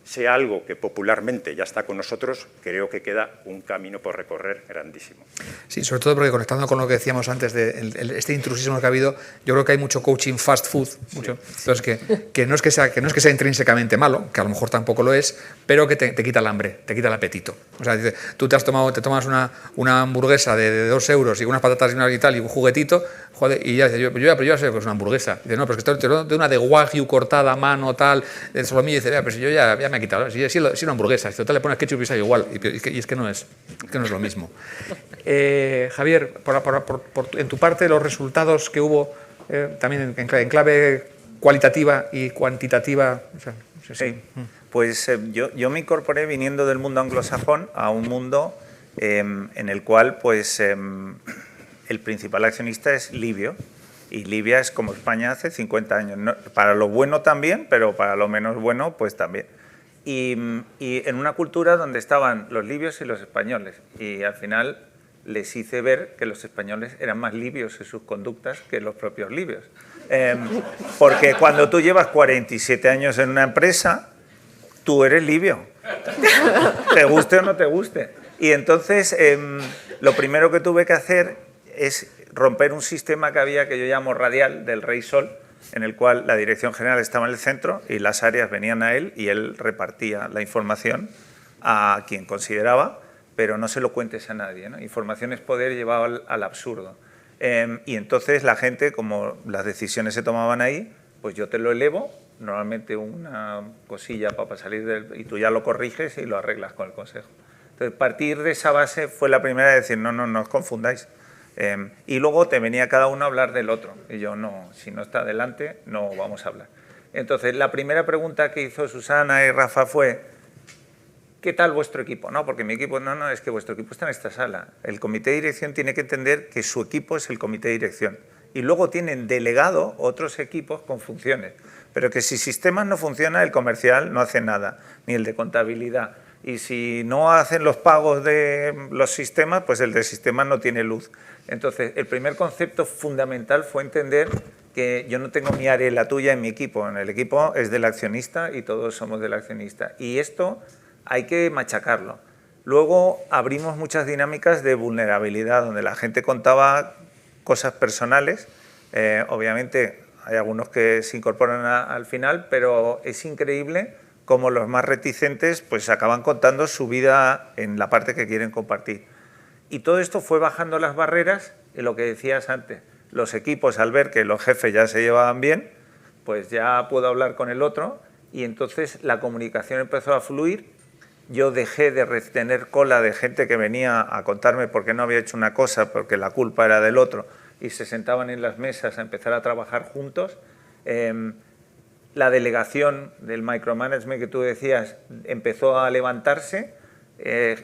sea algo que popularmente ya está con nosotros, creo que queda un camino por recorrer grandísimo. Sí, sobre todo porque conectando con lo que decíamos antes de este intrusismo que ha habido, yo creo que hay mucho coaching fast food, mucho. Sí. Entonces que no es que sea intrínsecamente malo, que a lo mejor tampoco lo es, pero que te quita el hambre, te quita el apetito. O sea, dice, tú te tomas una hamburguesa de 2 euros y unas patatas y tal y un juguetito, joder, y ya dice, pero yo ya sé que es una hamburguesa. Dice, no, pero es que estoy de una de wagyu cortada a mano, tal, de solomillo, y dice, pero si yo ya me he quitado, si una hamburguesa, si total le pones ketchup y sale igual, y es que no es lo mismo. Javier, en tu parte, los resultados que hubo también en clave cualitativa y cuantitativa. O sea, sí. Pues yo me incorporé viniendo del mundo anglosajón a un mundo en el cual pues, el principal accionista es Libio. Y Libia es como España hace 50 años. No, para lo bueno también, pero para lo menos bueno, pues también. Y en una cultura donde estaban los libios y los españoles. Y al final les hice ver que los españoles eran más libios en sus conductas que los propios libios. Porque cuando tú llevas 47 años en una empresa, tú eres libio. Te guste o no te guste. Y entonces lo primero que tuve que hacer es romper un sistema que había, que yo llamo radial, del Rey Sol, en el cual la dirección general estaba en el centro y las áreas venían a él y él repartía la información a quien consideraba, pero no se lo cuentes a nadie, ¿no? Información es poder llevado al absurdo. Y entonces la gente, como las decisiones se tomaban ahí, pues yo te lo elevo, normalmente una cosilla para salir y tú ya lo corriges y lo arreglas con el consejo. Entonces, partir de esa base fue la primera de decir, no os confundáis. Y luego te venía cada uno a hablar del otro. Y yo, no, si no está delante, no vamos a hablar. Entonces, la primera pregunta que hizo Susana y Rafa fue, ¿qué tal vuestro equipo? No, porque mi equipo, no, es que vuestro equipo está en esta sala. El comité de dirección tiene que entender que su equipo es el comité de dirección. Y luego tienen delegado otros equipos con funciones. Pero que si sistemas no funciona, el comercial no hace nada, ni el de contabilidad. Y si no hacen los pagos de los sistemas, pues el de sistemas no tiene luz. Entonces, el primer concepto fundamental fue entender que yo no tengo mi área y la tuya en mi equipo. En el equipo es del accionista y todos somos del accionista. Y esto hay que machacarlo. Luego abrimos muchas dinámicas de vulnerabilidad, donde la gente contaba cosas personales. Obviamente hay algunos que se incorporan al final, pero es increíble cómo los más reticentes pues acaban contando su vida en la parte que quieren compartir. Y todo esto fue bajando las barreras, y lo que decías antes, los equipos al ver que los jefes ya se llevaban bien, pues ya puedo hablar con el otro, y entonces la comunicación empezó a fluir. Yo dejé de retener cola de gente que venía a contarme por qué no había hecho una cosa, porque la culpa era del otro, y se sentaban en las mesas a empezar a trabajar juntos. La delegación del micromanagement que tú decías empezó a levantarse.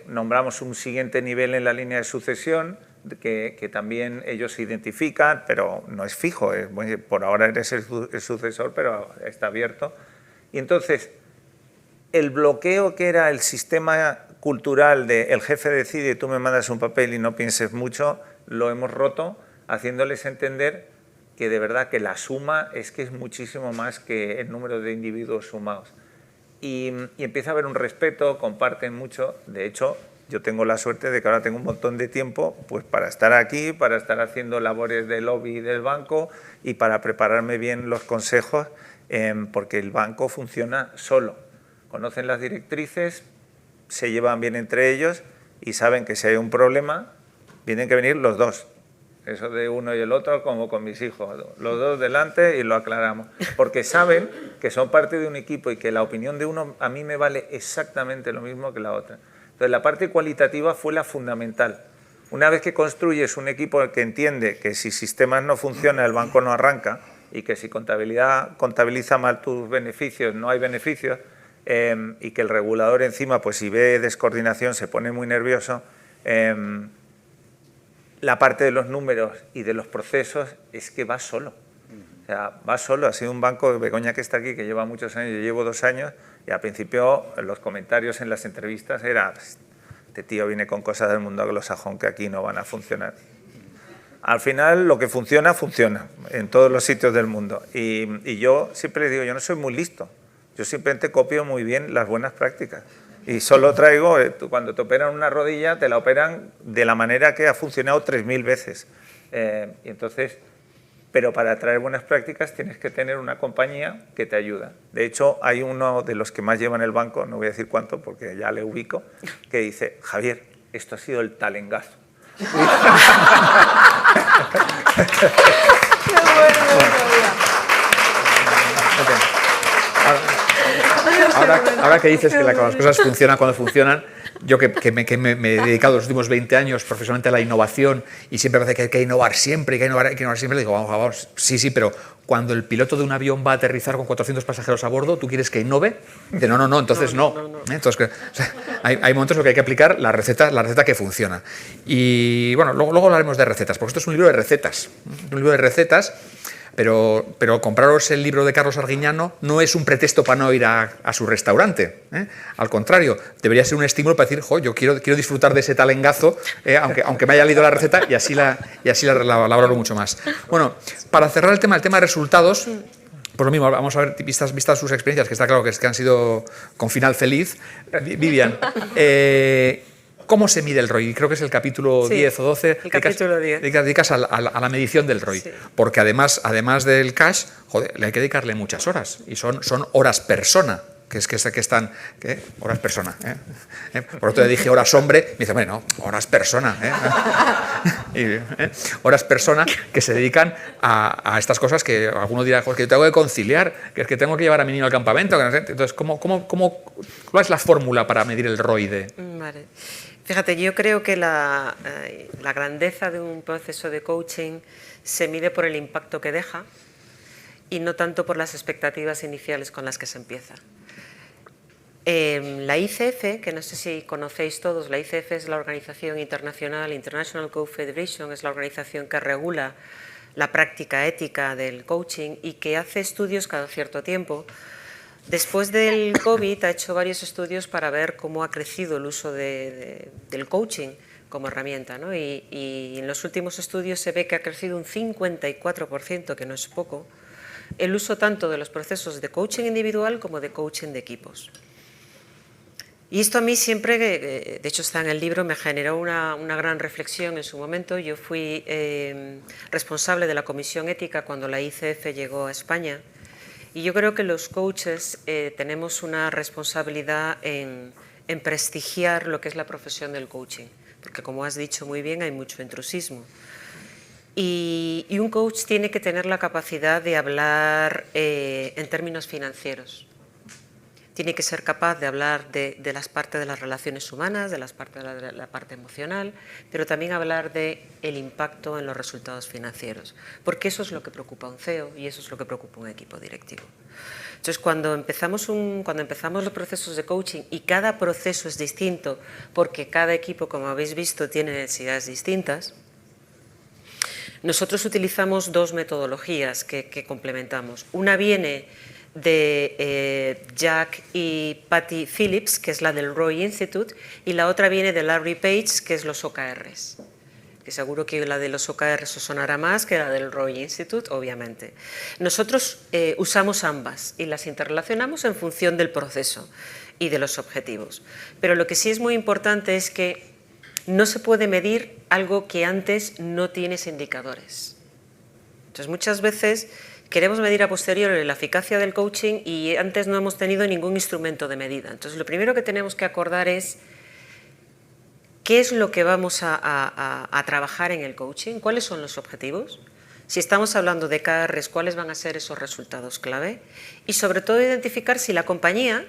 Nombramos un siguiente nivel en la línea de sucesión, que también ellos se identifican, pero no es fijo. Por ahora eres el sucesor, pero está abierto. Y entonces, el bloqueo que era el sistema cultural de el jefe decide y tú me mandas un papel y no pienses mucho, lo hemos roto, haciéndoles entender que de verdad que la suma es que es muchísimo más que el número de individuos sumados. Y empieza a haber un respeto, comparten mucho. De hecho, yo tengo la suerte de que ahora tengo un montón de tiempo pues, para estar aquí, para estar haciendo labores de lobby del banco y para prepararme bien los consejos, porque el banco funciona solo. Conocen las directrices, se llevan bien entre ellos y saben que si hay un problema, tienen que venir los dos. Eso de uno y el otro, como con mis hijos, los dos delante y lo aclaramos. Porque saben que son parte de un equipo y que la opinión de uno a mí me vale exactamente lo mismo que la otra. Entonces, la parte cualitativa fue la fundamental. Una vez que construyes un equipo que entiende que si sistemas no funcionan, el banco no arranca, y que si contabilidad contabiliza mal tus beneficios, no hay beneficios, y que el regulador encima, pues si ve descoordinación, se pone muy nervioso. La parte de los números y de los procesos es que va solo. O sea, va solo. Ha sido un banco, Begoña que está aquí, que lleva muchos años, yo llevo 2 años, y al principio los comentarios en las entrevistas era este tío viene con cosas del mundo anglosajón que aquí no van a funcionar. Al final lo que funciona, funciona en todos los sitios del mundo. Y yo siempre les digo, yo no soy muy listo. Yo simplemente copio muy bien las buenas prácticas. Y solo traigo, cuando te operan una rodilla, te la operan de la manera que ha funcionado 3000 veces. Y entonces, pero para traer buenas prácticas tienes que tener una compañía que te ayuda. De hecho, hay uno de los que más llevan el banco, no voy a decir cuánto porque ya le ubico, que dice, Javier, esto ha sido el talengazo. Qué bueno. Ahora que dices que las cosas funcionan cuando funcionan, yo que me he dedicado los últimos 20 años profesionalmente a la innovación y siempre me parece que hay que innovar siempre, le digo, vamos, sí, pero cuando el piloto de un avión va a aterrizar con 400 pasajeros a bordo, ¿tú quieres que innove? Dice, no, entonces no. Entonces, o sea, hay momentos en los que hay que aplicar la receta que funciona. Y bueno, luego hablaremos de recetas, porque esto es un libro de recetas. Pero compraros el libro de Carlos Arguiñano no es un pretexto para no ir a su restaurante. Al contrario, debería ser un estímulo para decir, yo quiero disfrutar de ese talengazo, aunque me haya leído la receta y así la valoro mucho más. Bueno, para cerrar el tema de resultados, pues lo mismo, vamos a ver, vistas sus experiencias, que está claro que han sido con final feliz. Vivian, ¿cómo se mide el ROI? Creo que es el capítulo 10 o 12. El capítulo 10. Dedicas a la medición del ROI. Sí. Porque además del cash, le hay que dedicarle muchas horas. Y son horas persona que es que están, ¿qué? Horas persona. Por otro le dije horas hombre, me dice, bueno, no, horas persona. Horas persona que se dedican a estas cosas que alguno dirá, que tengo que conciliar, que es que tengo que llevar a mi niño al campamento. Que no sé. Entonces, ¿cuál es la fórmula para medir el ROI de...? Vale. Fíjate, yo creo que la grandeza de un proceso de coaching se mide por el impacto que deja y no tanto por las expectativas iniciales con las que se empieza. La ICF, que no sé si conocéis todos, la ICF es la organización internacional, International Coach Federation, es la organización que regula la práctica ética del coaching y que hace estudios cada cierto tiempo. Después del COVID ha hecho varios estudios para ver cómo ha crecido el uso del coaching como herramienta, ¿no? Y en los últimos estudios se ve que ha crecido un 54%, que no es poco, el uso tanto de los procesos de coaching individual como de coaching de equipos. Y esto a mí siempre, de hecho está en el libro, me generó una gran reflexión en su momento. Yo fui responsable de la comisión ética cuando la ICF llegó a España y yo creo que los coaches tenemos una responsabilidad en prestigiar lo que es la profesión del coaching, porque como has dicho muy bien hay mucho intrusismo. Y un coach tiene que tener la capacidad de hablar en términos financieros. Tiene que ser capaz de hablar de las partes de las relaciones humanas, de las partes de la parte emocional, pero también hablar del impacto en los resultados financieros, porque eso es lo que preocupa a un CEO y eso es lo que preocupa a un equipo directivo. Entonces, cuando empezamos los procesos de coaching, y cada proceso es distinto, porque cada equipo, como habéis visto, tiene necesidades distintas, nosotros utilizamos dos metodologías que complementamos. Una viene de Jack y Patty Phillips, que es la del ROI Institute, y la otra viene de Larry Page, que es los OKRs. Que seguro que la de los OKRs os sonará más que la del ROI Institute, obviamente. Nosotros usamos ambas y las interrelacionamos en función del proceso y de los objetivos. Pero lo que sí es muy importante es que no se puede medir algo que antes no tienes indicadores. Entonces, muchas veces queremos medir a posteriori la eficacia del coaching y antes no hemos tenido ningún instrumento de medida. Entonces, lo primero que tenemos que acordar es qué es lo que vamos a trabajar en el coaching, cuáles son los objetivos. Si estamos hablando de KRs, cuáles van a ser esos resultados clave y sobre todo identificar si la compañía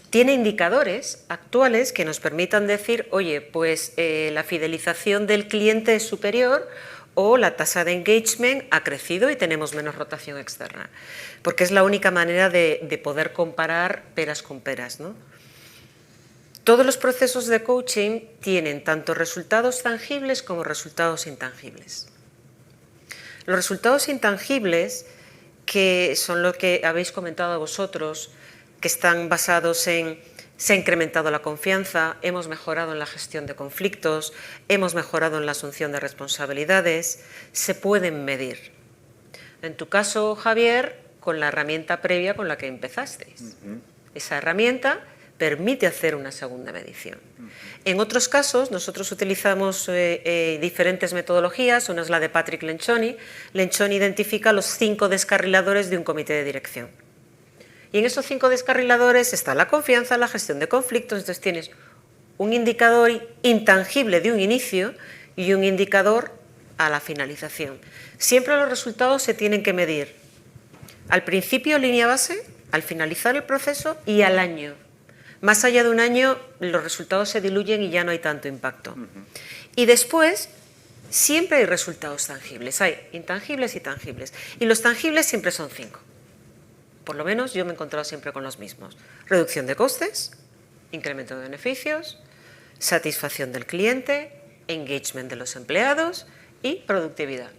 tiene indicadores actuales que nos permitan decir, oye, pues la fidelización del cliente es superior o la tasa de engagement ha crecido y tenemos menos rotación externa, porque es la única manera de poder comparar peras con peras, ¿no? Todos los procesos de coaching tienen tanto resultados tangibles como resultados intangibles. Los resultados intangibles, que son lo que habéis comentado vosotros, que están basados en se ha incrementado la confianza, hemos mejorado en la gestión de conflictos, hemos mejorado en la asunción de responsabilidades, se pueden medir. En tu caso, Javier, con la herramienta previa con la que empezasteis. Esa herramienta permite hacer una segunda medición. En otros casos, nosotros utilizamos diferentes metodologías. Una es la de Patrick Lencioni. Lencioni identifica los 5 descarriladores de un comité de dirección. Y en esos 5 descarriladores está la confianza, la gestión de conflictos. Entonces tienes un indicador intangible de un inicio y un indicador a la finalización. Siempre los resultados se tienen que medir al principio, línea base, al finalizar el proceso y al año. Más allá de un año, los resultados se diluyen y ya no hay tanto impacto. Y después, siempre hay resultados tangibles. Hay intangibles y tangibles. Y los tangibles siempre son 5. Por lo menos yo me he encontrado siempre con los mismos. Reducción de costes, incremento de beneficios, satisfacción del cliente, engagement de los empleados y productividad.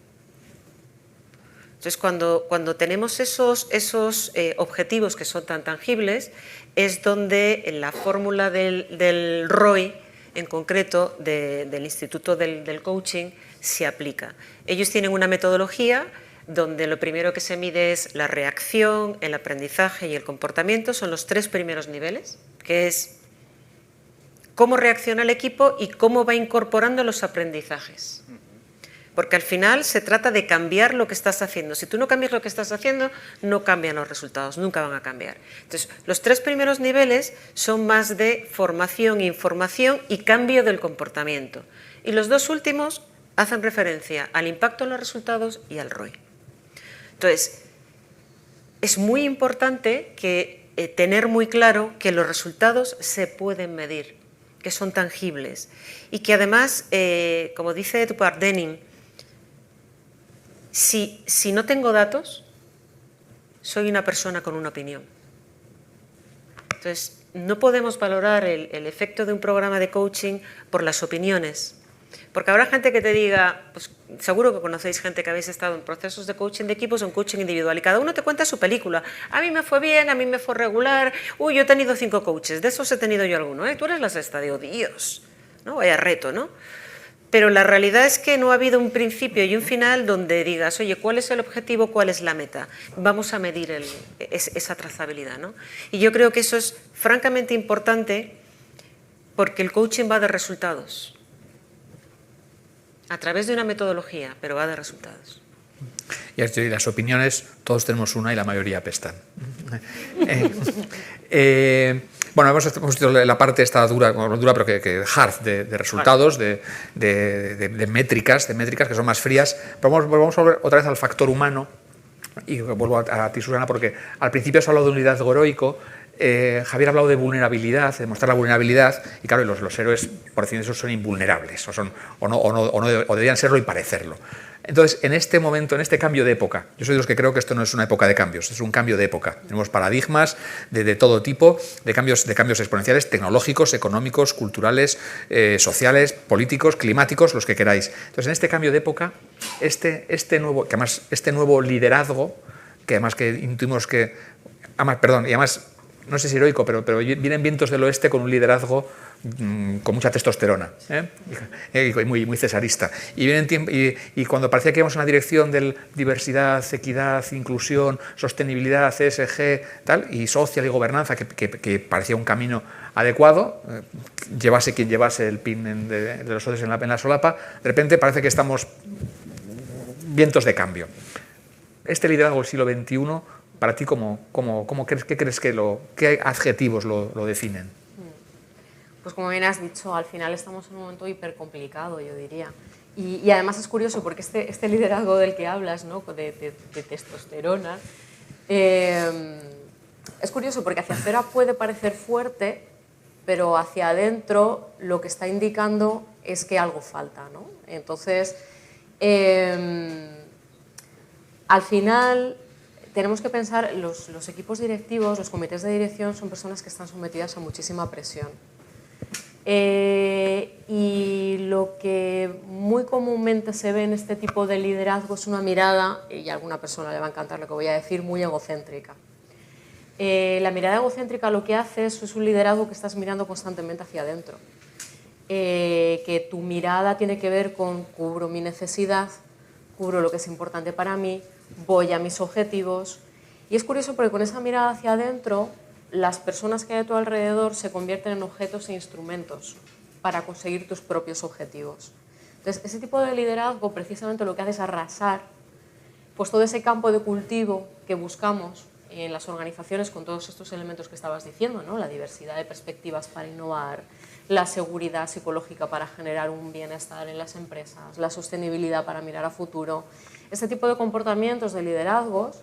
Entonces, cuando tenemos esos objetivos que son tan tangibles, es donde en la fórmula del ROI, en concreto del Instituto del Coaching, se aplica. Ellos tienen una metodología donde lo primero que se mide es la reacción, el aprendizaje y el comportamiento. Son los 3 primeros niveles, que es cómo reacciona el equipo y cómo va incorporando los aprendizajes. Porque al final se trata de cambiar lo que estás haciendo. Si tú no cambias lo que estás haciendo, no cambian los resultados, nunca van a cambiar. Entonces, los 3 primeros niveles son más de formación, información y cambio del comportamiento. Y los 2 últimos hacen referencia al impacto en los resultados y al ROI. Entonces, es muy importante tener muy claro que los resultados se pueden medir, que son tangibles y que además, como dice Edward Deming, si no tengo datos, soy una persona con una opinión. Entonces, no podemos valorar el efecto de un programa de coaching por las opiniones. Porque habrá gente que te diga, pues seguro que conocéis gente que habéis estado en procesos de coaching de equipos o en coaching individual y cada uno te cuenta su película. A mí me fue bien, a mí me fue regular, uy, yo he tenido 5 coaches, de esos he tenido yo alguno, tú eres la sexta, digo, Dios, ¿no? Vaya reto, ¿no? Pero la realidad es que no ha habido un principio y un final donde digas, oye, ¿cuál es el objetivo, cuál es la meta? Vamos a medir esa trazabilidad, ¿no? Y yo creo que eso es francamente importante porque el coaching va de resultados. A través de una metodología, pero va de resultados. Y las opiniones, todos tenemos una y la mayoría apestan. Bueno, hemos visto la parte esta dura pero que hard de resultados, de métricas que son más frías. Pero vamos a volver otra vez al factor humano. Y vuelvo a ti, Susana, porque al principio has hablado de un liderazgo heroico. Javier ha hablado de vulnerabilidad, de mostrar la vulnerabilidad, y claro, los héroes, por decir eso, son invulnerables, o deberían serlo y parecerlo. Entonces, en este momento, en este cambio de época, yo soy de los que creo que esto no es una época de cambios, es un cambio de época. Tenemos paradigmas de todo tipo, de cambios exponenciales, tecnológicos, económicos, culturales, sociales, políticos, climáticos, los que queráis. Entonces, en este cambio de época, este nuevo liderazgo, que además que intuimos que... además, no sé si heroico, pero vienen vientos del oeste con un liderazgo con mucha testosterona, muy cesarista. Y cuando parecía que íbamos en la dirección de diversidad, equidad, inclusión, sostenibilidad, ESG, tal, y social y gobernanza, que parecía un camino adecuado, llevase quien llevase el pin de los socios en la solapa, de repente parece que estamos vientos de cambio. Este liderazgo del siglo XXI, para ti, ¿qué crees qué adjetivos lo definen? Pues como bien has dicho, al final estamos en un momento hipercomplicado, yo diría. Y además es curioso porque este liderazgo del que hablas, ¿no? de testosterona, es curioso porque hacia afuera puede parecer fuerte, pero hacia adentro lo que está indicando es que algo falta, ¿no? Entonces, al final tenemos que pensar, los equipos directivos, los comités de dirección son personas que están sometidas a muchísima presión. Y lo que muy comúnmente se ve en este tipo de liderazgo es una mirada, y a alguna persona le va a encantar lo que voy a decir, muy egocéntrica. La mirada egocéntrica lo que hace es un liderazgo que estás mirando constantemente hacia adentro. Que tu mirada tiene que ver con cubro mi necesidad, cubro lo que es importante para mí, voy a mis objetivos. Y es curioso porque con esa mirada hacia adentro, las personas que hay a tu alrededor se convierten en objetos e instrumentos para conseguir tus propios objetivos. Entonces, ese tipo de liderazgo precisamente lo que hace es arrasar pues, todo ese campo de cultivo que buscamos en las organizaciones con todos estos elementos que estabas diciendo, ¿no? La diversidad de perspectivas para innovar, la seguridad psicológica para generar un bienestar en las empresas, la sostenibilidad para mirar a futuro. Este tipo de comportamientos de liderazgos,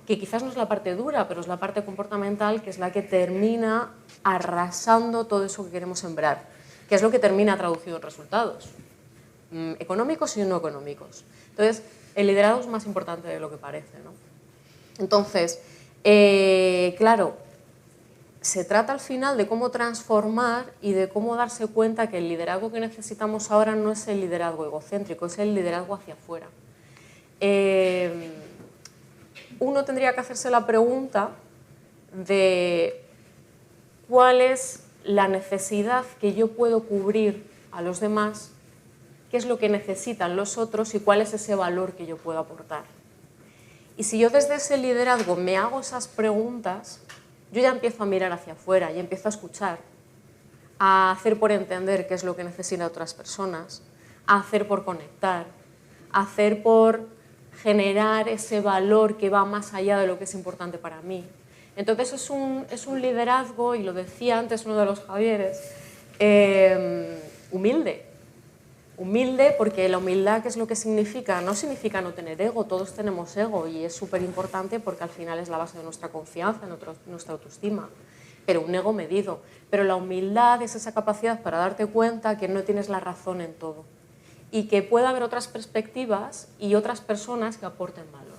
que quizás no es la parte dura, pero es la parte comportamental, que es la que termina arrasando todo eso que queremos sembrar, que es lo que termina traducido en resultados, económicos y no económicos. Entonces, el liderazgo es más importante de lo que parece, ¿no? Entonces, claro, se trata al final de cómo transformar y de cómo darse cuenta que el liderazgo que necesitamos ahora no es el liderazgo egocéntrico, es el liderazgo hacia afuera. Uno tendría que hacerse la pregunta de cuál es la necesidad que yo puedo cubrir a los demás, qué es lo que necesitan los otros y cuál es ese valor que yo puedo aportar. Y si yo desde ese liderazgo me hago esas preguntas, yo ya empiezo a mirar hacia afuera y empiezo a escuchar, a hacer por entender qué es lo que necesitan otras personas, a hacer por conectar, hacer por generar ese valor que va más allá de lo que es importante para mí. Entonces es un liderazgo, y lo decía antes uno de los Javieres, humilde. Humilde, porque la humildad, ¿qué es lo que significa? No significa no tener ego, todos tenemos ego y es súper importante porque al final es la base de nuestra confianza, nuestra autoestima, pero un ego medido. Pero la humildad es esa capacidad para darte cuenta que no tienes la razón en todo y que puede haber otras perspectivas y otras personas que aporten valor.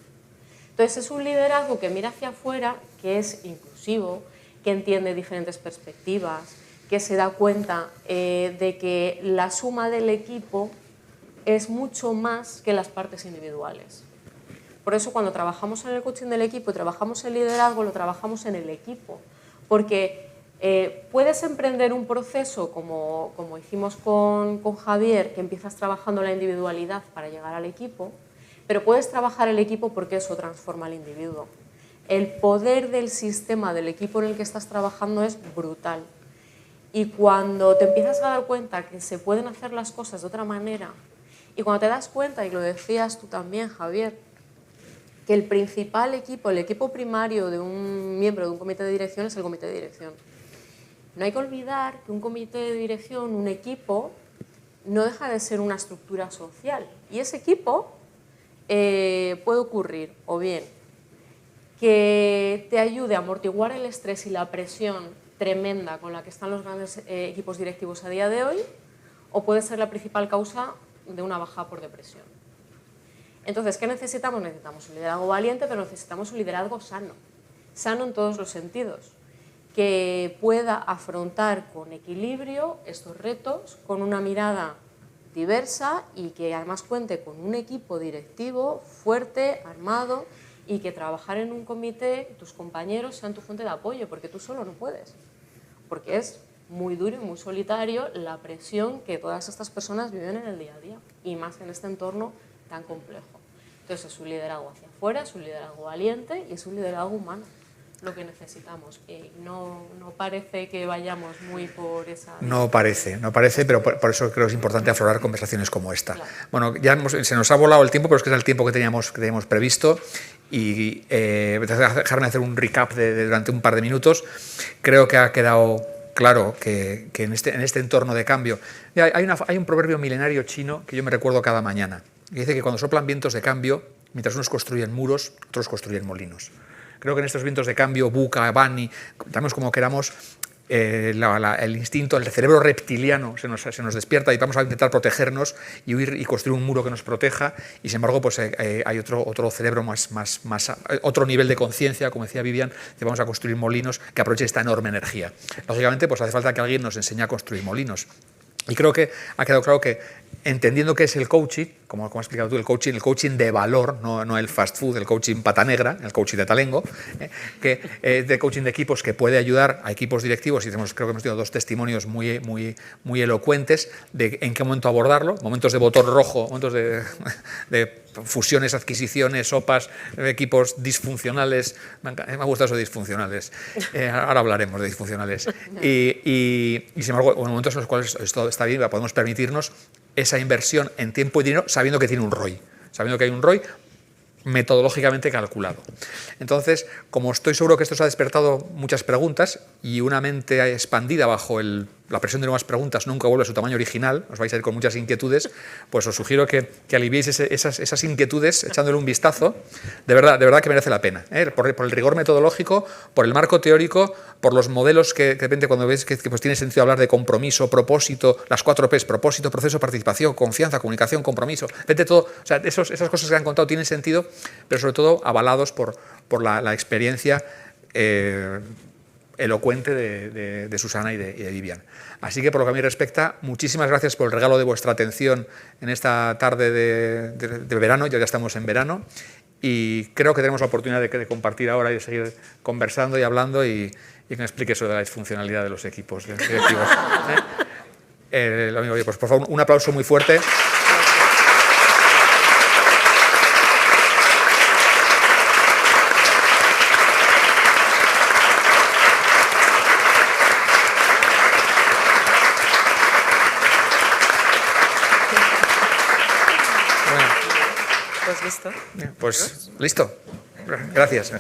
Entonces es un liderazgo que mira hacia afuera, que es inclusivo, que entiende diferentes perspectivas, que se da cuenta de que la suma del equipo es mucho más que las partes individuales. Por eso cuando trabajamos en el coaching del equipo y trabajamos el liderazgo, lo trabajamos en el equipo, porque puedes emprender un proceso como hicimos con Javier, que empiezas trabajando la individualidad para llegar al equipo, pero puedes trabajar el equipo porque eso transforma al individuo. El poder del sistema del equipo en el que estás trabajando es brutal. Y cuando te empiezas a dar cuenta que se pueden hacer las cosas de otra manera, y cuando te das cuenta, y lo decías tú también, Javier, que el principal equipo, el equipo primario de un miembro de un comité de dirección es el comité de dirección. No hay que olvidar que un comité de dirección, un equipo, no deja de ser una estructura social. Y ese equipo puede ocurrir, o bien, que te ayude a amortiguar el estrés y la presión tremenda con la que están los grandes equipos directivos a día de hoy, o puede ser la principal causa de una bajada por depresión. Entonces, ¿qué necesitamos? Necesitamos un liderazgo valiente, pero necesitamos un liderazgo sano, sano en todos los sentidos, que pueda afrontar con equilibrio estos retos, con una mirada diversa y que además cuente con un equipo directivo fuerte, armado, y que trabajar en un comité, tus compañeros sean tu fuente de apoyo, porque tú solo no puedes, porque es muy duro y muy solitario la presión que todas estas personas viven en el día a día, y más en este entorno tan complejo. Entonces es un liderazgo hacia afuera, es un liderazgo valiente y es un liderazgo humano, lo que necesitamos. Y no parece que vayamos muy por esa... No parece, pero por eso creo que es importante aflorar conversaciones como esta. Claro. Bueno, ya se nos ha volado el tiempo, pero es que era el tiempo que teníamos previsto. Y dejarme hacer un recap durante un par de minutos. Creo que ha quedado claro que en este entorno de cambio hay un proverbio milenario chino que yo me recuerdo cada mañana, que dice que cuando soplan vientos de cambio, mientras unos construyen muros, otros construyen molinos. Creo que en estos vientos de cambio, VUCA, BANI, llamemos como queramos, el instinto, el cerebro reptiliano se nos despierta y vamos a intentar protegernos y huir y construir un muro que nos proteja, y sin embargo pues hay otro cerebro otro nivel de conciencia, como decía Vivian, que vamos a construir molinos que aprovechen esta enorme energía. Lógicamente pues hace falta que alguien nos enseñe a construir molinos. Y creo que ha quedado claro que, entendiendo qué es el coaching, como has explicado tú, el coaching de valor, no el fast food, el coaching pata negra, el coaching de talengo, de coaching de equipos que puede ayudar a equipos directivos, y creo que hemos tenido dos testimonios muy elocuentes de en qué momento abordarlo, momentos de botón rojo, momentos de fusiones, adquisiciones, sopas, equipos disfuncionales. Me ha gustado eso de disfuncionales. Ahora hablaremos de disfuncionales. Y sin embargo, en momentos en los cuales esto está bien, podemos permitirnos esa inversión en tiempo y dinero sabiendo que tiene un ROI, sabiendo que hay un ROI metodológicamente calculado. Entonces, como estoy seguro que esto os ha despertado muchas preguntas y una mente expandida bajo la presión de nuevas preguntas nunca vuelve a su tamaño original, os vais a ir con muchas inquietudes, pues os sugiero que aliviéis esas inquietudes echándole un vistazo. De verdad que merece la pena, por el rigor metodológico, por el marco teórico, por los modelos que de repente cuando ves que pues tiene sentido hablar de compromiso, propósito, las 4 P's, propósito, proceso, participación, confianza, comunicación, compromiso, de todo, o sea, esas cosas que han contado tienen sentido, pero sobre todo avalados por la experiencia elocuente de Susana y de Vivian. Así que, por lo que a mí respecta, muchísimas gracias por el regalo de vuestra atención en esta tarde de verano. Ya estamos en verano y creo que tenemos la oportunidad de compartir ahora y de seguir conversando y hablando y que me explique eso de la disfuncionalidad de los equipos directivos. Pues por favor, un aplauso muy fuerte. Pues listo. Pues listo. Gracias.